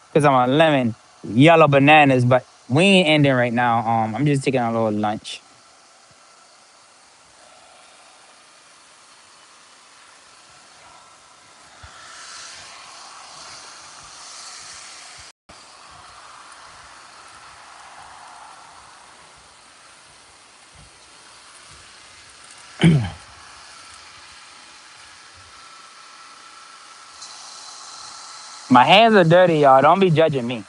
because I'm a lemon, yellow bananas, but we ain't ending right now. I'm just taking a little lunch. My hands are dirty, y'all. Don't be judging me.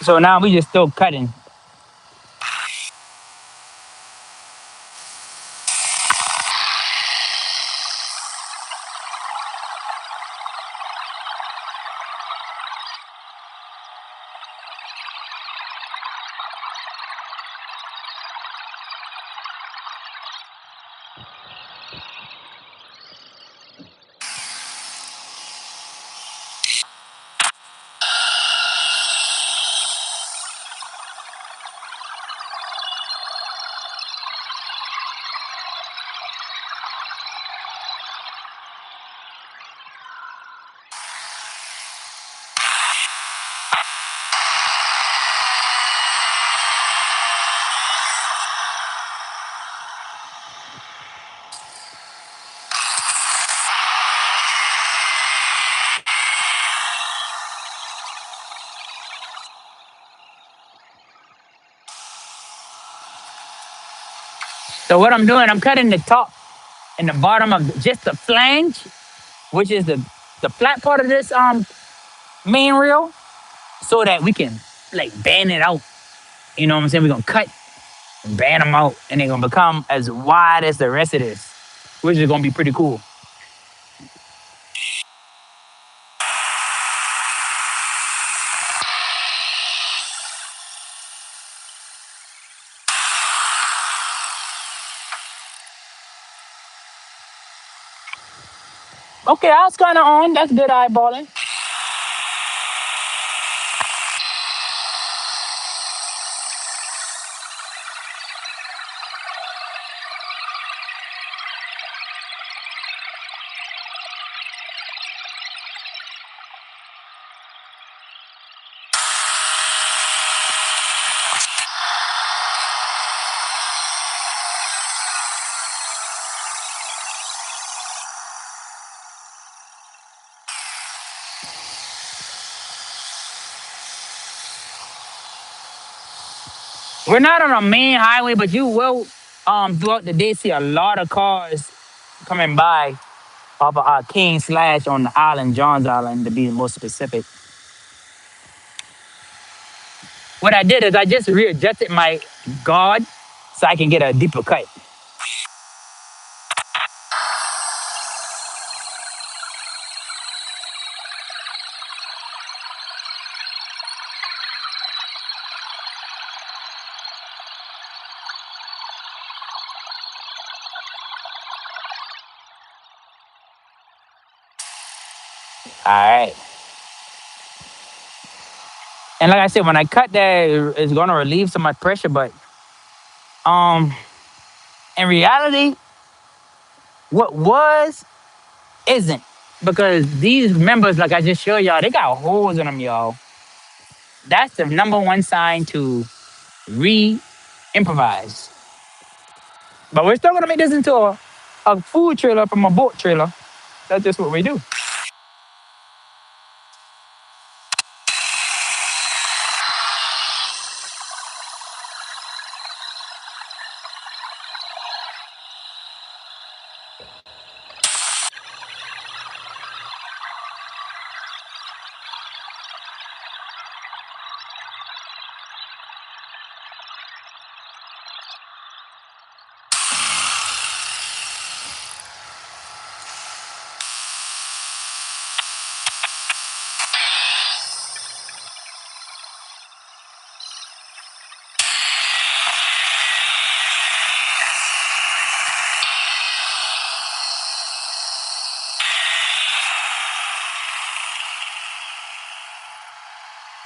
So now we just still cutting. So what I'm doing, I'm cutting the top and the bottom of just the flange, which is the flat part of this main reel, so that we can like band it out. You know what I'm saying? We're gonna cut and band them out, and they're gonna become as wide as the rest of this, which is gonna be pretty cool. Okay, I was kind of on. That's good eyeballing. We're not on a main highway, but you will throughout the day see a lot of cars coming by off of King Slash on the island, John's Island to be more specific. What I did is I just readjusted my guard so I can get a deeper cut. All right. And like I said, when I cut that, it's gonna relieve some of my pressure. But um, in reality, what was isn't, because these members, like I just showed y'all, they got holes in them, y'all. That's the number one sign to re-improvise. But we're still gonna make this into a food trailer from a boat trailer. That's just what we do.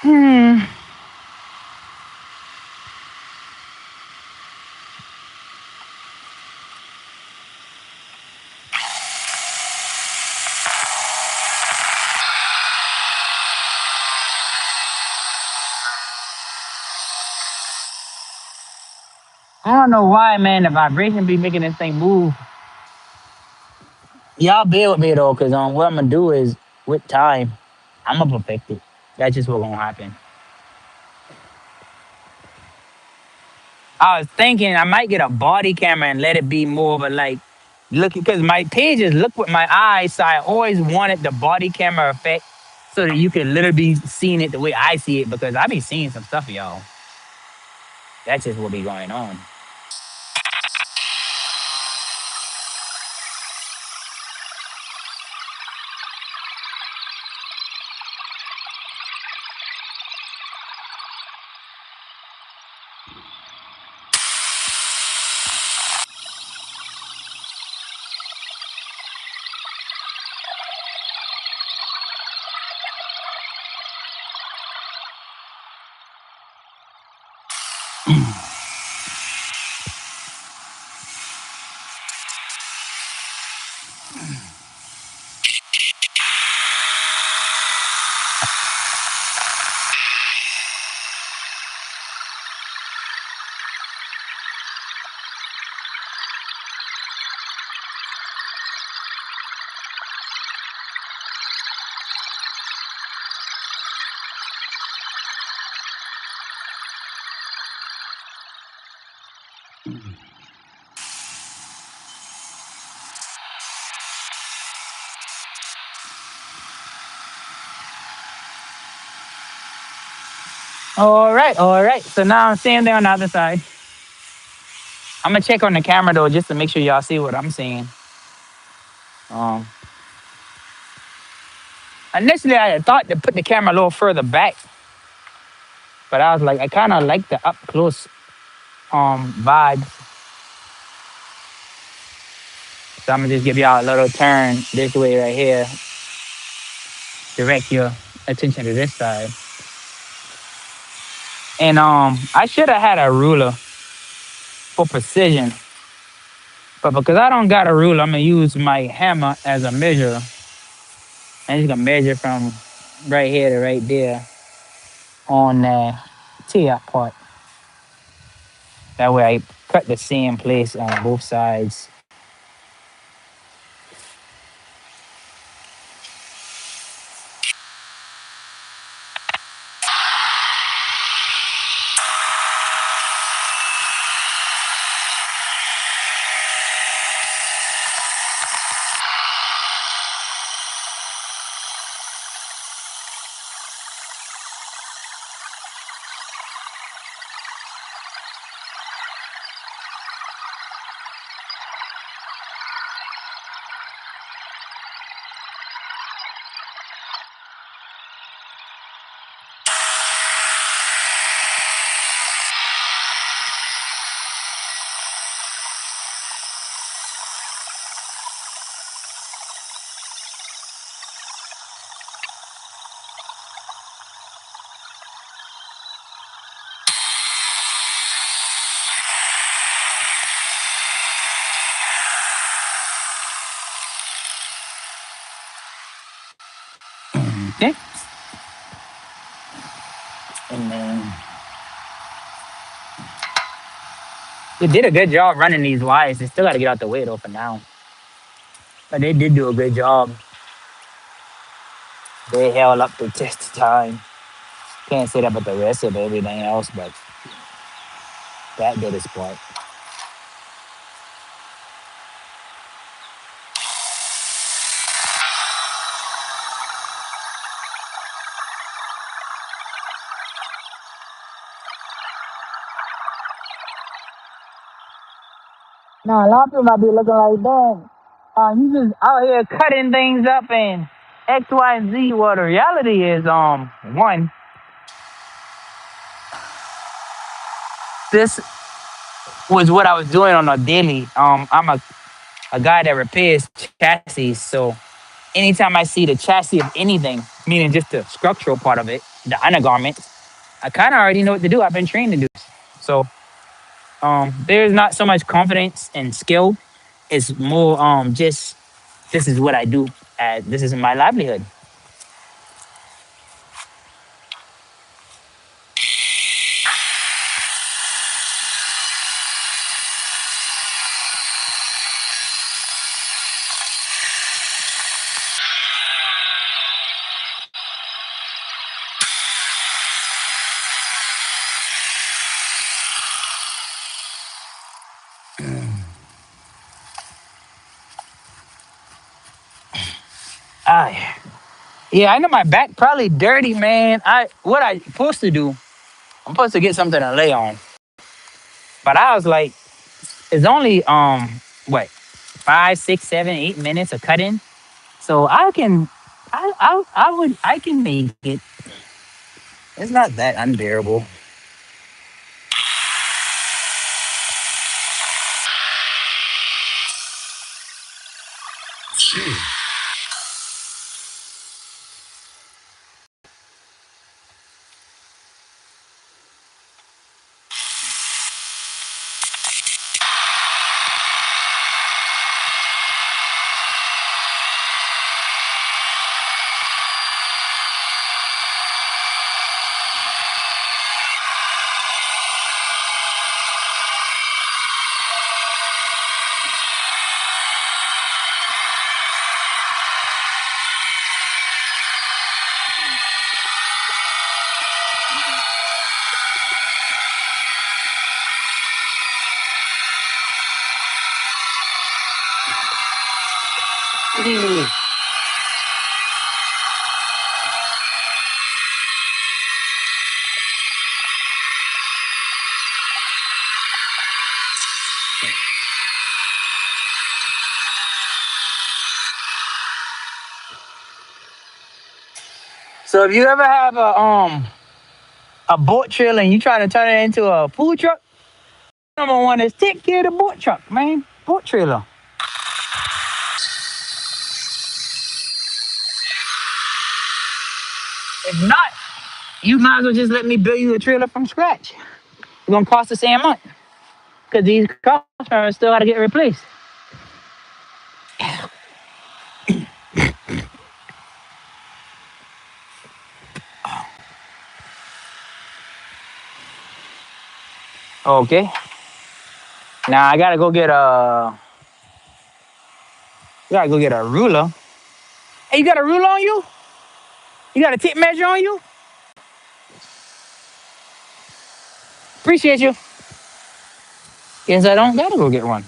Hmm. I don't know why, man. The vibration be making this thing move. Y'all bear with me though, cause what I'm gonna do is with time, I'm gonna perfect it. That's just what's gonna happen. I was thinking I might get a body camera and let it be more of a like look because my page is look with my eyes, so I always wanted the body camera effect so that you can literally be seeing it the way I see it because I be seeing some stuff, y'all. That's just what be going on. All right, all right. So now I'm standing there on the other side. I'm gonna check on the camera though, just to make sure y'all see what I'm seeing. Um, Initially I had thought to put the camera a little further back, but I was like, I kind of like the up close vibe. So I'm gonna just give y'all a little turn this way right here. Direct your attention to this side. And I should have had a ruler for precision, but because I don't got a ruler, I'm gonna use my hammer as a measure. I'm just gonna measure from right here to right there on the tear part. That way I cut the same place on both sides. Okay. And then they did a good job running these wires. They still got to get out the way though for now. But they did do a good job. They held up the test of time. Can't say that about the rest of everything else, but that did its part. Now a lot of people might be looking like that. You just out here cutting things up and X, Y, and Z. Well, the reality is, one, this was what I was doing on a daily. I'm a guy that repairs chassis, so anytime I see the chassis of anything, meaning just the structural part of it, the undergarments, I kind of already know what to do. I've been trained to do. So there's not so much confidence and skill. It's more just this is what I do. This is my livelihood. Ah, yeah, I know my back probably dirty, man. What I supposed to do? I'm supposed to get something to lay on, but I was like, it's only what 5, 6, 7, 8 minutes of cutting, so I can, I can make it. It's not that unbearable. So if you ever have a boat trailer and you try to turn it into a food truck, number one is take care of the boat truck, man. Boat trailer. If not, you might as well just let me build you a trailer from scratch. It's gonna cost the same amount because these customers still got to get replaced. Okay. Now I gotta go get a. Gotta go get a ruler. Hey, you got a ruler on you? You got a tape measure on you? Appreciate you. Yes, I don't gotta go get one.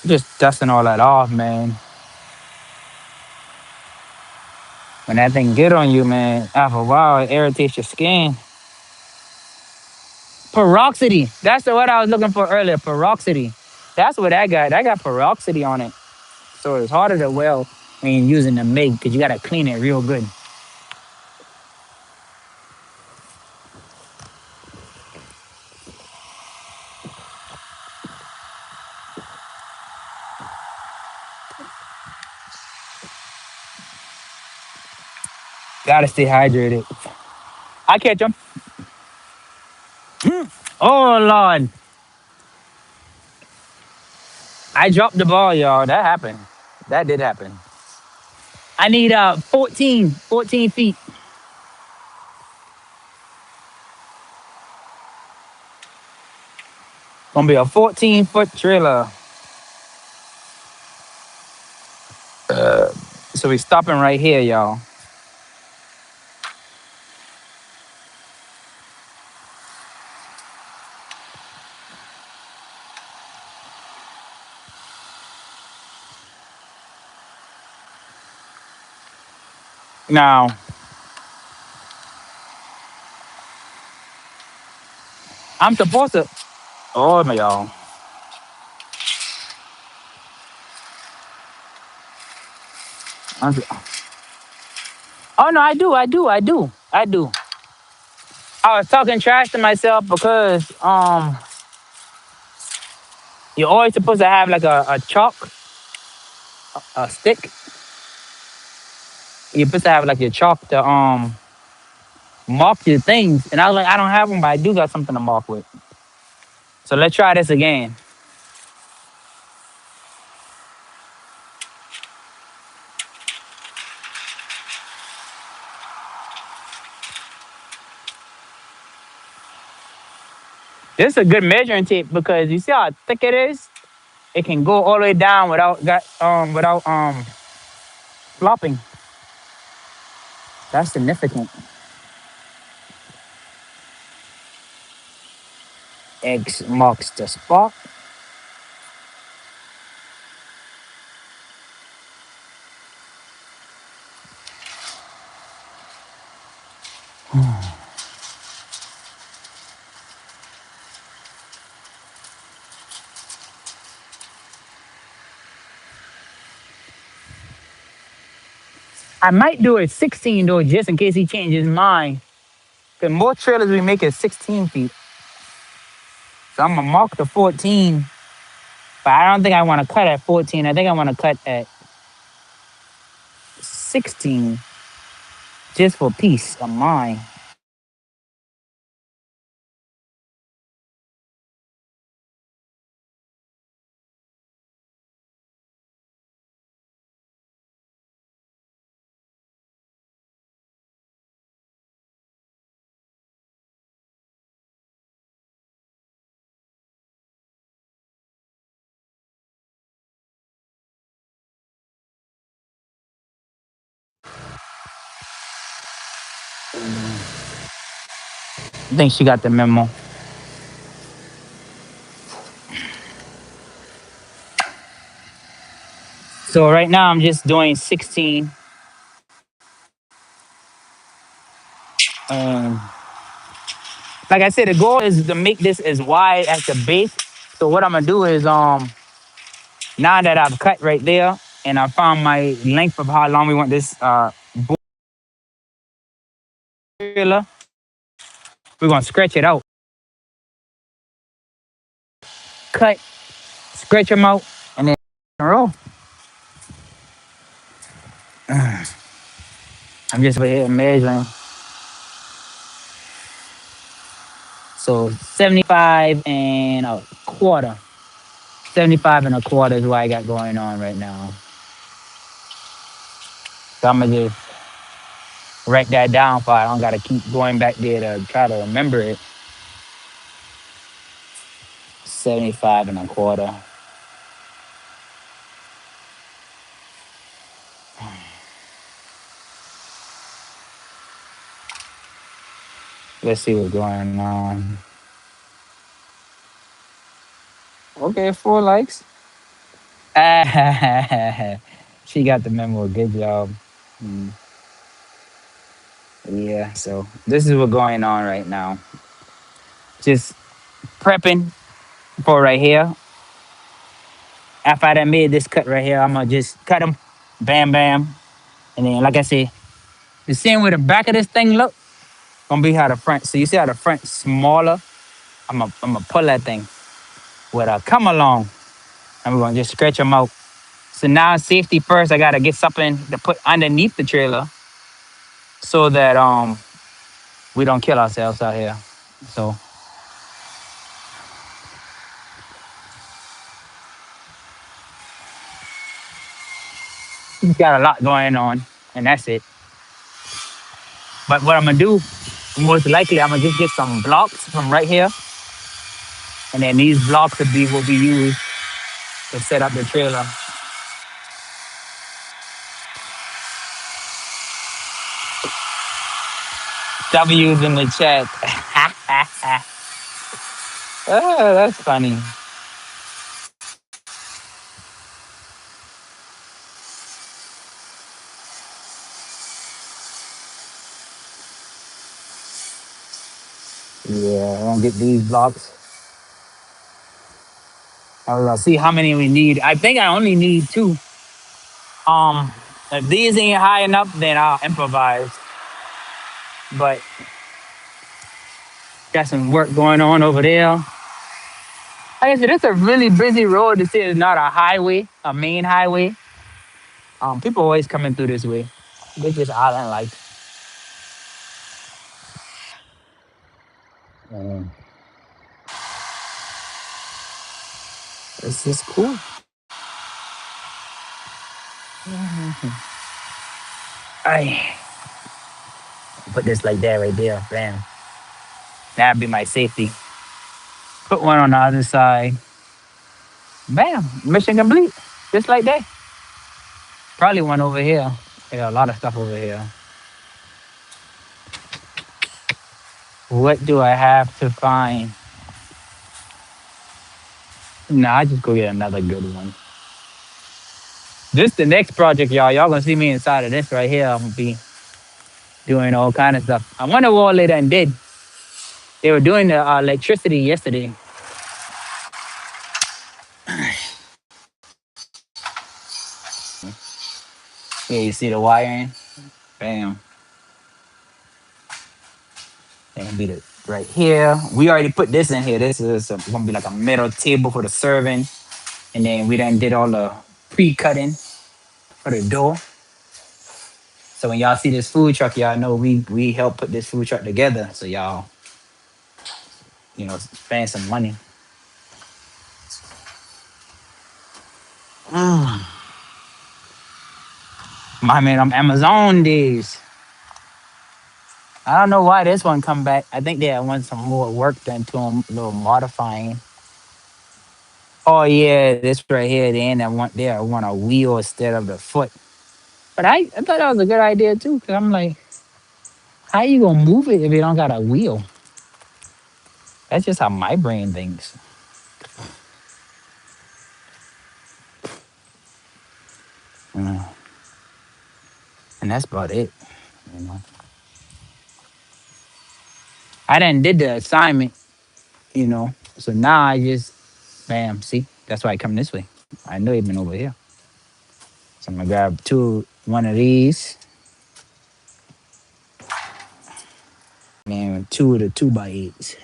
Just dusting all that off, man. When that thing get on you, man, after a while, it irritates your skin. Peroxidity. That's the word I was looking for earlier. Peroxidity. That's what that got. That got peroxidity on it. So it's harder to weld when you're using the MIG because you gotta clean it real good. Gotta stay hydrated. I catch them. Oh Lord. I dropped the ball, y'all. That happened. That did happen. I need 14 feet. Gonna be a 14-foot trailer. So we stopping right here, y'all. Now, I'm supposed to. Oh my y'all. I'm- Oh no, I do. I was talking trash to myself because you're always supposed to have like a chalk, a stick, you're supposed to have like your chalk to mark your things. And I was like, I don't have them, but I do got something to mark with. So let's try this again. This is a good measuring tape because you see how thick it is. It can go all the way down without flopping. That's significant. X marks the spot. I might do it 16 though, just in case he changes his mind. Cause more trailers we make it 16 feet. So I'm gonna mark the 14, but I don't think I want to cut at 14. I think I want to cut at 16, just for peace of mind. I think she got the memo. So right now I'm just doing 16. Um, like I said, the goal is to make this as wide as the base. So what I'm gonna do is now that I've cut right there and I found my length of how long we want this trailer, we're gonna stretch it out. Cut, stretch them out, and then roll. I'm just over here measuring. So 75 and a quarter. 75 and a quarter is what I got going on right now. So I'm gonna just write that down so I don't gotta keep going back there to try to remember it. 75 and a quarter. Let's see what's going on. Okay, 4 likes. She got the memo. Good job. Mm, yeah, so this is what's going on right now. Just prepping for right here. After I done made this cut right here, I'm gonna just cut them, bam, bam. And then, like I said, the same way the back of this thing look, gonna be how the front. So you see how the front smaller? I'm gonna pull that thing with a come along, and we're gonna just stretch them out. So now safety first, I gotta get something to put underneath the trailer so that we don't kill ourselves out here. So we got a lot going on, and that's it. But what I'm gonna do, most likely, I'm gonna just get some blocks from right here, and then these blocks will be used to set up the trailer. W's in the chat. Oh, that's funny. Yeah, I'm gonna get these blocks. I will see how many we need. I think I only need two. Um, if these ain't high enough, then I'll improvise. But got some work going on over there. Like I said, it's a really busy road to say it's not a highway, a main highway. People always coming through this way. They just island like. Um, it's just cool. I put this like that right there. Bam. That'd be my safety. Put one on the other side. Bam. Mission complete. Just like that. Probably one over here. Yeah, a lot of stuff over here. What do I have to find? Nah, I just go get another good one. This the next project, y'all. Y'all gonna see me inside of this right here. I'm gonna be doing all kind of stuff. I wonder what all they done did. They were doing the electricity yesterday. Yeah, you see the wiring? Bam. They gonna be the right here. We already put this in here. This is gonna be like a metal table for the serving. And then we done did all the pre-cutting for the door. So when y'all see this food truck, y'all know we helped put this food truck together. So y'all, spend some money. Mm. My man, I'm Amazon days. I don't know why this one come back. I think they want some more work done to them, a little modifying. Oh yeah, this right here, they want a wheel instead of the foot. But I thought that was a good idea too, cause I'm like, how you gonna move it if you don't got a wheel? That's just how my brain thinks. Mm. And that's about it. You know, I done did the assignment. So now I just, bam. See, that's why I come this way. I know you've been over here. So I'm gonna grab one of these, and two of the 2x8s.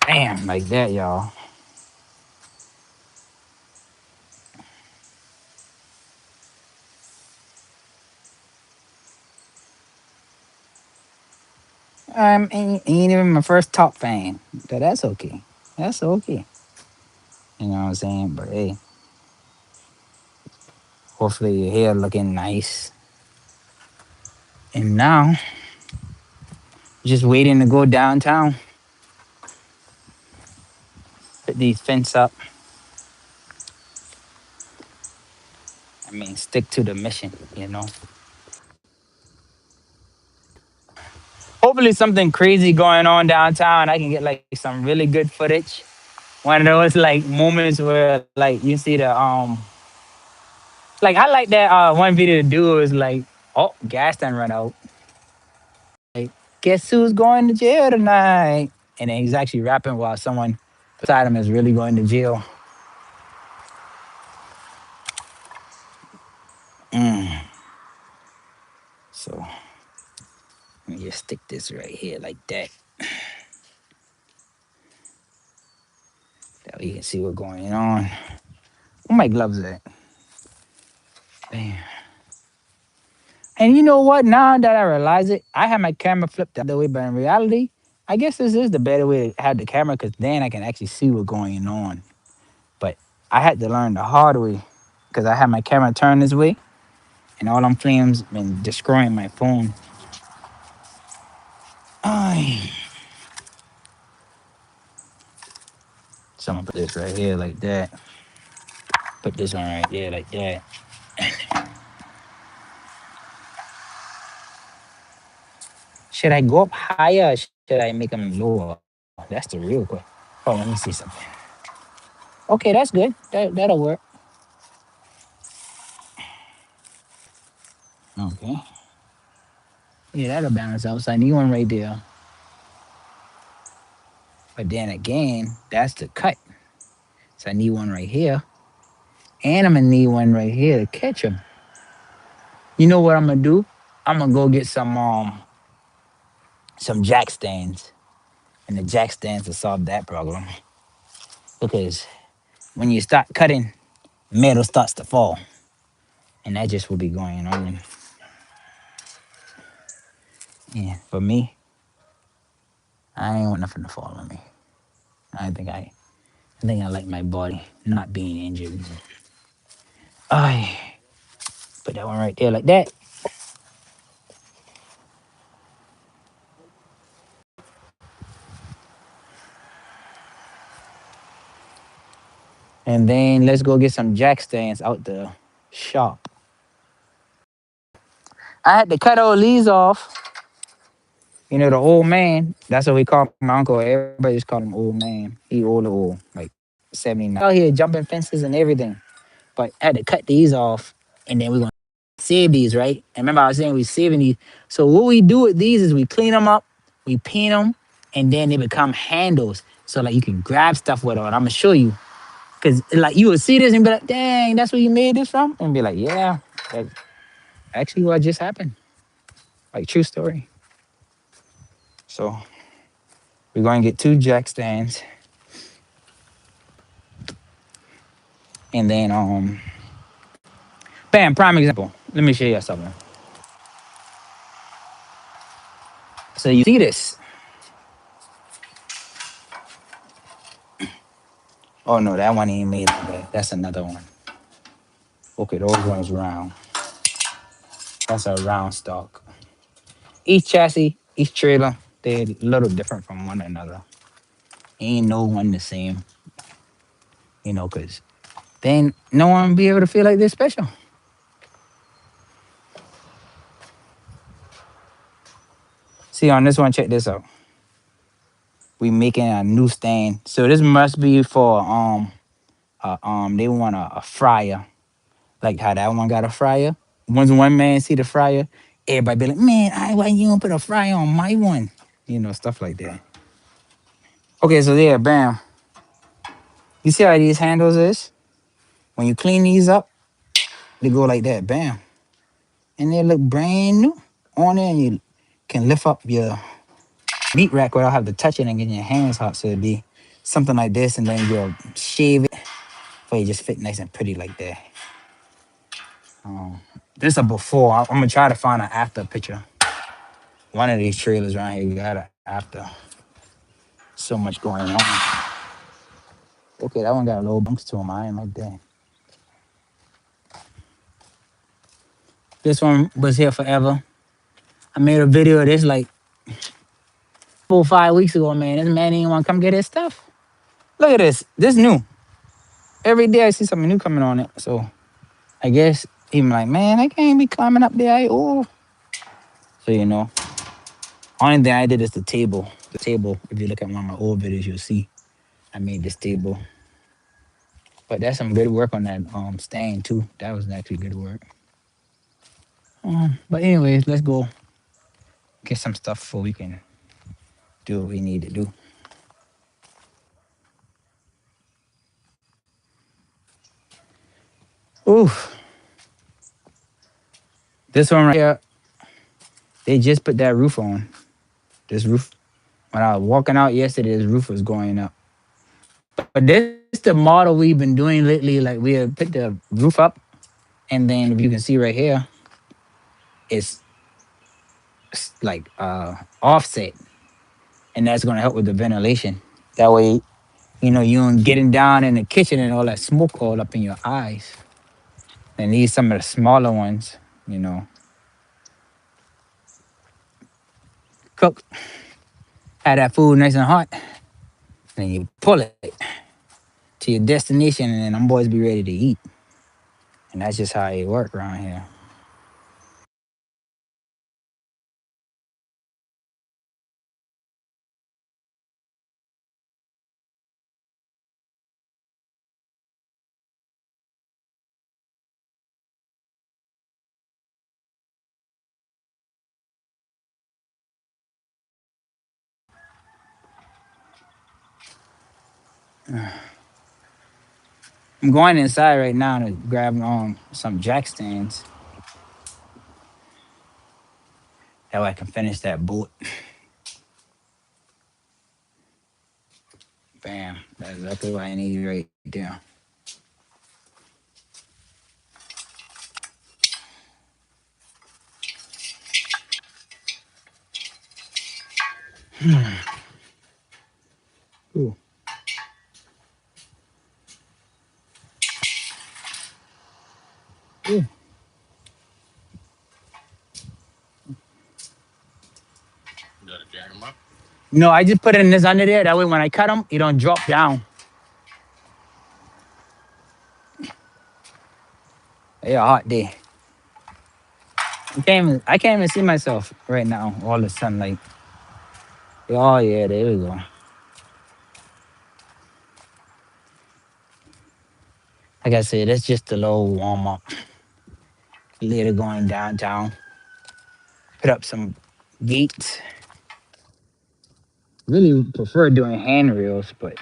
Bam, like that, y'all. Ain't even my first top fan, so that's okay. That's okay. You know what I'm saying? But hey, hopefully your hair looking nice. And now, just waiting to go downtown. Put these fence up. I mean, stick to the mission. Hopefully something crazy going on downtown. I can get like some really good footage. One of those like moments where like you see the like I like that one video to do is like, oh, gas done run out. Like, guess who's going to jail tonight? And then he's actually rapping while someone beside him is really going to jail. Mm. So let me just stick this right here like that. That way you can see what's going on. Where my gloves at? Bam. And you know what? Now that I realize it, I have my camera flipped the other way, but in reality, I guess this is the better way to have the camera because then I can actually see what's going on. But I had to learn the hard way because I had my camera turned this way and all them flames been destroying my phone. Ay. So I'm gonna put this right here like that. Put this one right there like that. Should I go up higher or should I make them lower? That's the real question. Oh, let me see something. Okay, that's good. That'll work. Okay. Yeah, that'll balance out. So I need one right there. But then again, that's the cut. So I need one right here. And I'm gonna need one right here to catch them. You know what I'm gonna do? I'm gonna go get some jack stands. And the jack stands to solve that problem. Because when you start cutting, metal starts to fall. and that just will be going on. Yeah, for me, I ain't want nothing to fall on me. I think I, I think I like my body not being injured. I put that one right there like that, and then let's go get some jack stands out the shop. I had to cut all these off. You know, the old man. That's what we call my uncle. Everybody just call him old man. He old, like 79. Out here jumping fences and everything. But I had to cut these off, and then we're gonna save these, right? And remember, I was saying we saving these. So what we do with these is we clean them up, we paint them, and then they become handles. So like you can grab stuff with them. And I'm gonna show you, cause like you will see this and be like, "Dang, that's where you made this from," and be like, "Yeah, that's actually what just happened. Like true story." So we're going to get two jack stands, and then bam, prime example. Let me show you something. So you see this? Oh no, that one ain't made like that. That's another one. Okay, those ones round. That's a round stock. Each chassis, each trailer, they're a little different from one another. Ain't no one the same, cause then no one be able to feel like they're special. See on this one, check this out. We making a new stand. So this must be for they want a fryer. Like how that one got a fryer. Once one man see the fryer, everybody be like, man, why you don't put a fryer on my one? Stuff like that. Okay, so yeah, bam. You see how these handles is? When you clean these up, they go like that, bam. And they look brand new on there, and you can lift up your meat rack without having to touch it and get your hands hot. So it'd be something like this, and then you'll shave it for it just fit nice and pretty like that. This is a before. I'm gonna try to find an after picture. One of these trailers around here got an after. So much going on. Okay, that one got a little bunks to him. I ain't like that. This one was here forever. I made a video of this like 4 or 5 weeks ago, man. This man didn't want to come get his stuff. Look at this. This new. Every day I see something new coming on it. So I guess even like, man, I can't be climbing up there. So only thing I did is the table. The table. If you look at one of my old videos, you'll see I made this table. But that's some good work on that stand too. That was actually good work. But anyways, let's go get some stuff before we can do what we need to do. Oof. This one right here, they just put that roof on. This roof. When I was walking out yesterday, this roof was going up. But this is the model we've been doing lately. Like we have put the roof up, and then if you can see right here, it's like offset, and that's gonna help with the ventilation. That way, you ain't getting down in the kitchen and all that smoke all up in your eyes. And these some of the smaller ones, you know, cook, have that food nice and hot, and you pull it to your destination, and then them boys be ready to eat. And that's just how it work around here. I'm going inside right now to grab some jack stands. That way I can finish that boat. Bam. That's exactly what I need right there. Ooh. Ooh. No, I just put it in this under there. That way, when I cut them, it don't drop down. Yeah, hot day. I can't even see myself right now. All the sunlight. Oh yeah, there we go. Like I said, that's just a little warm up. Later going downtown, put up some gates. Really prefer doing handrails, but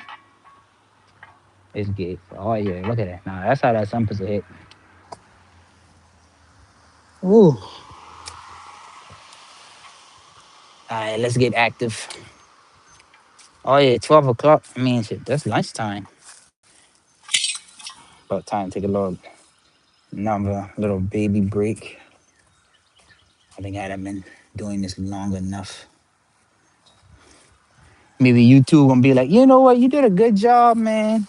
it's gate. Oh yeah, look at that. Now that's how that sun supposed to hit. Ooh. All right, let's get active. Oh yeah, 12 o'clock. I mean, shit, that's lunchtime. About time to take a little another little baby break. I think I haven't been doing this long enough. Maybe you two gonna be like, you know what, you did a good job, man.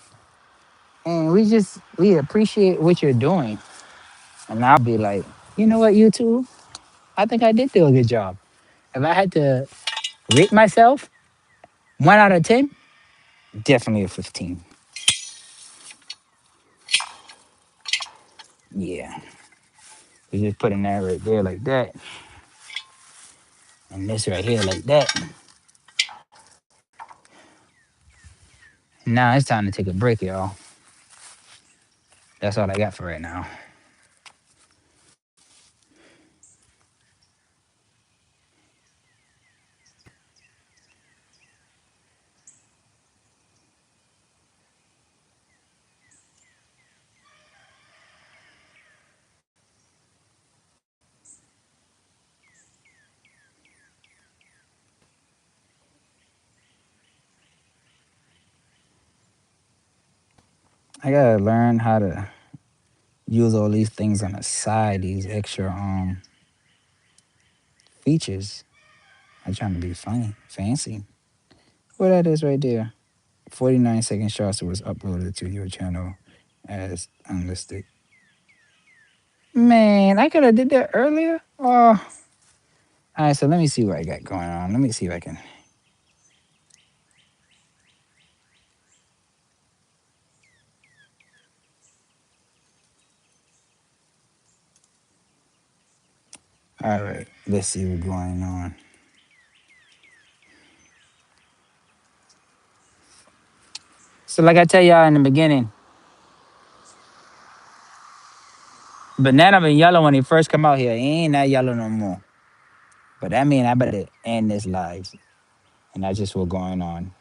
And we appreciate what you're doing. And I'll be like, you know what, you two, I think I did do a good job. If I had to rate myself, 1 out of 10, definitely a 15. Yeah. We just putting that right there like that. And this right here like that. Now it's time to take a break, y'all. That's all I got for right now. I gotta learn how to use all these things on the side, these extra features. I'm trying to be funny, fancy. What that is right there. 49-second shots was uploaded to your channel as unlisted. Man, I could have did that earlier. Oh, all right. So let me see what I got going on. Let me see if I can. All right, let's see what's going on. So, like I tell y'all in the beginning, banana been yellow when he first come out here. He ain't that yellow no more. But that mean I better end this live, and that's just what's going on.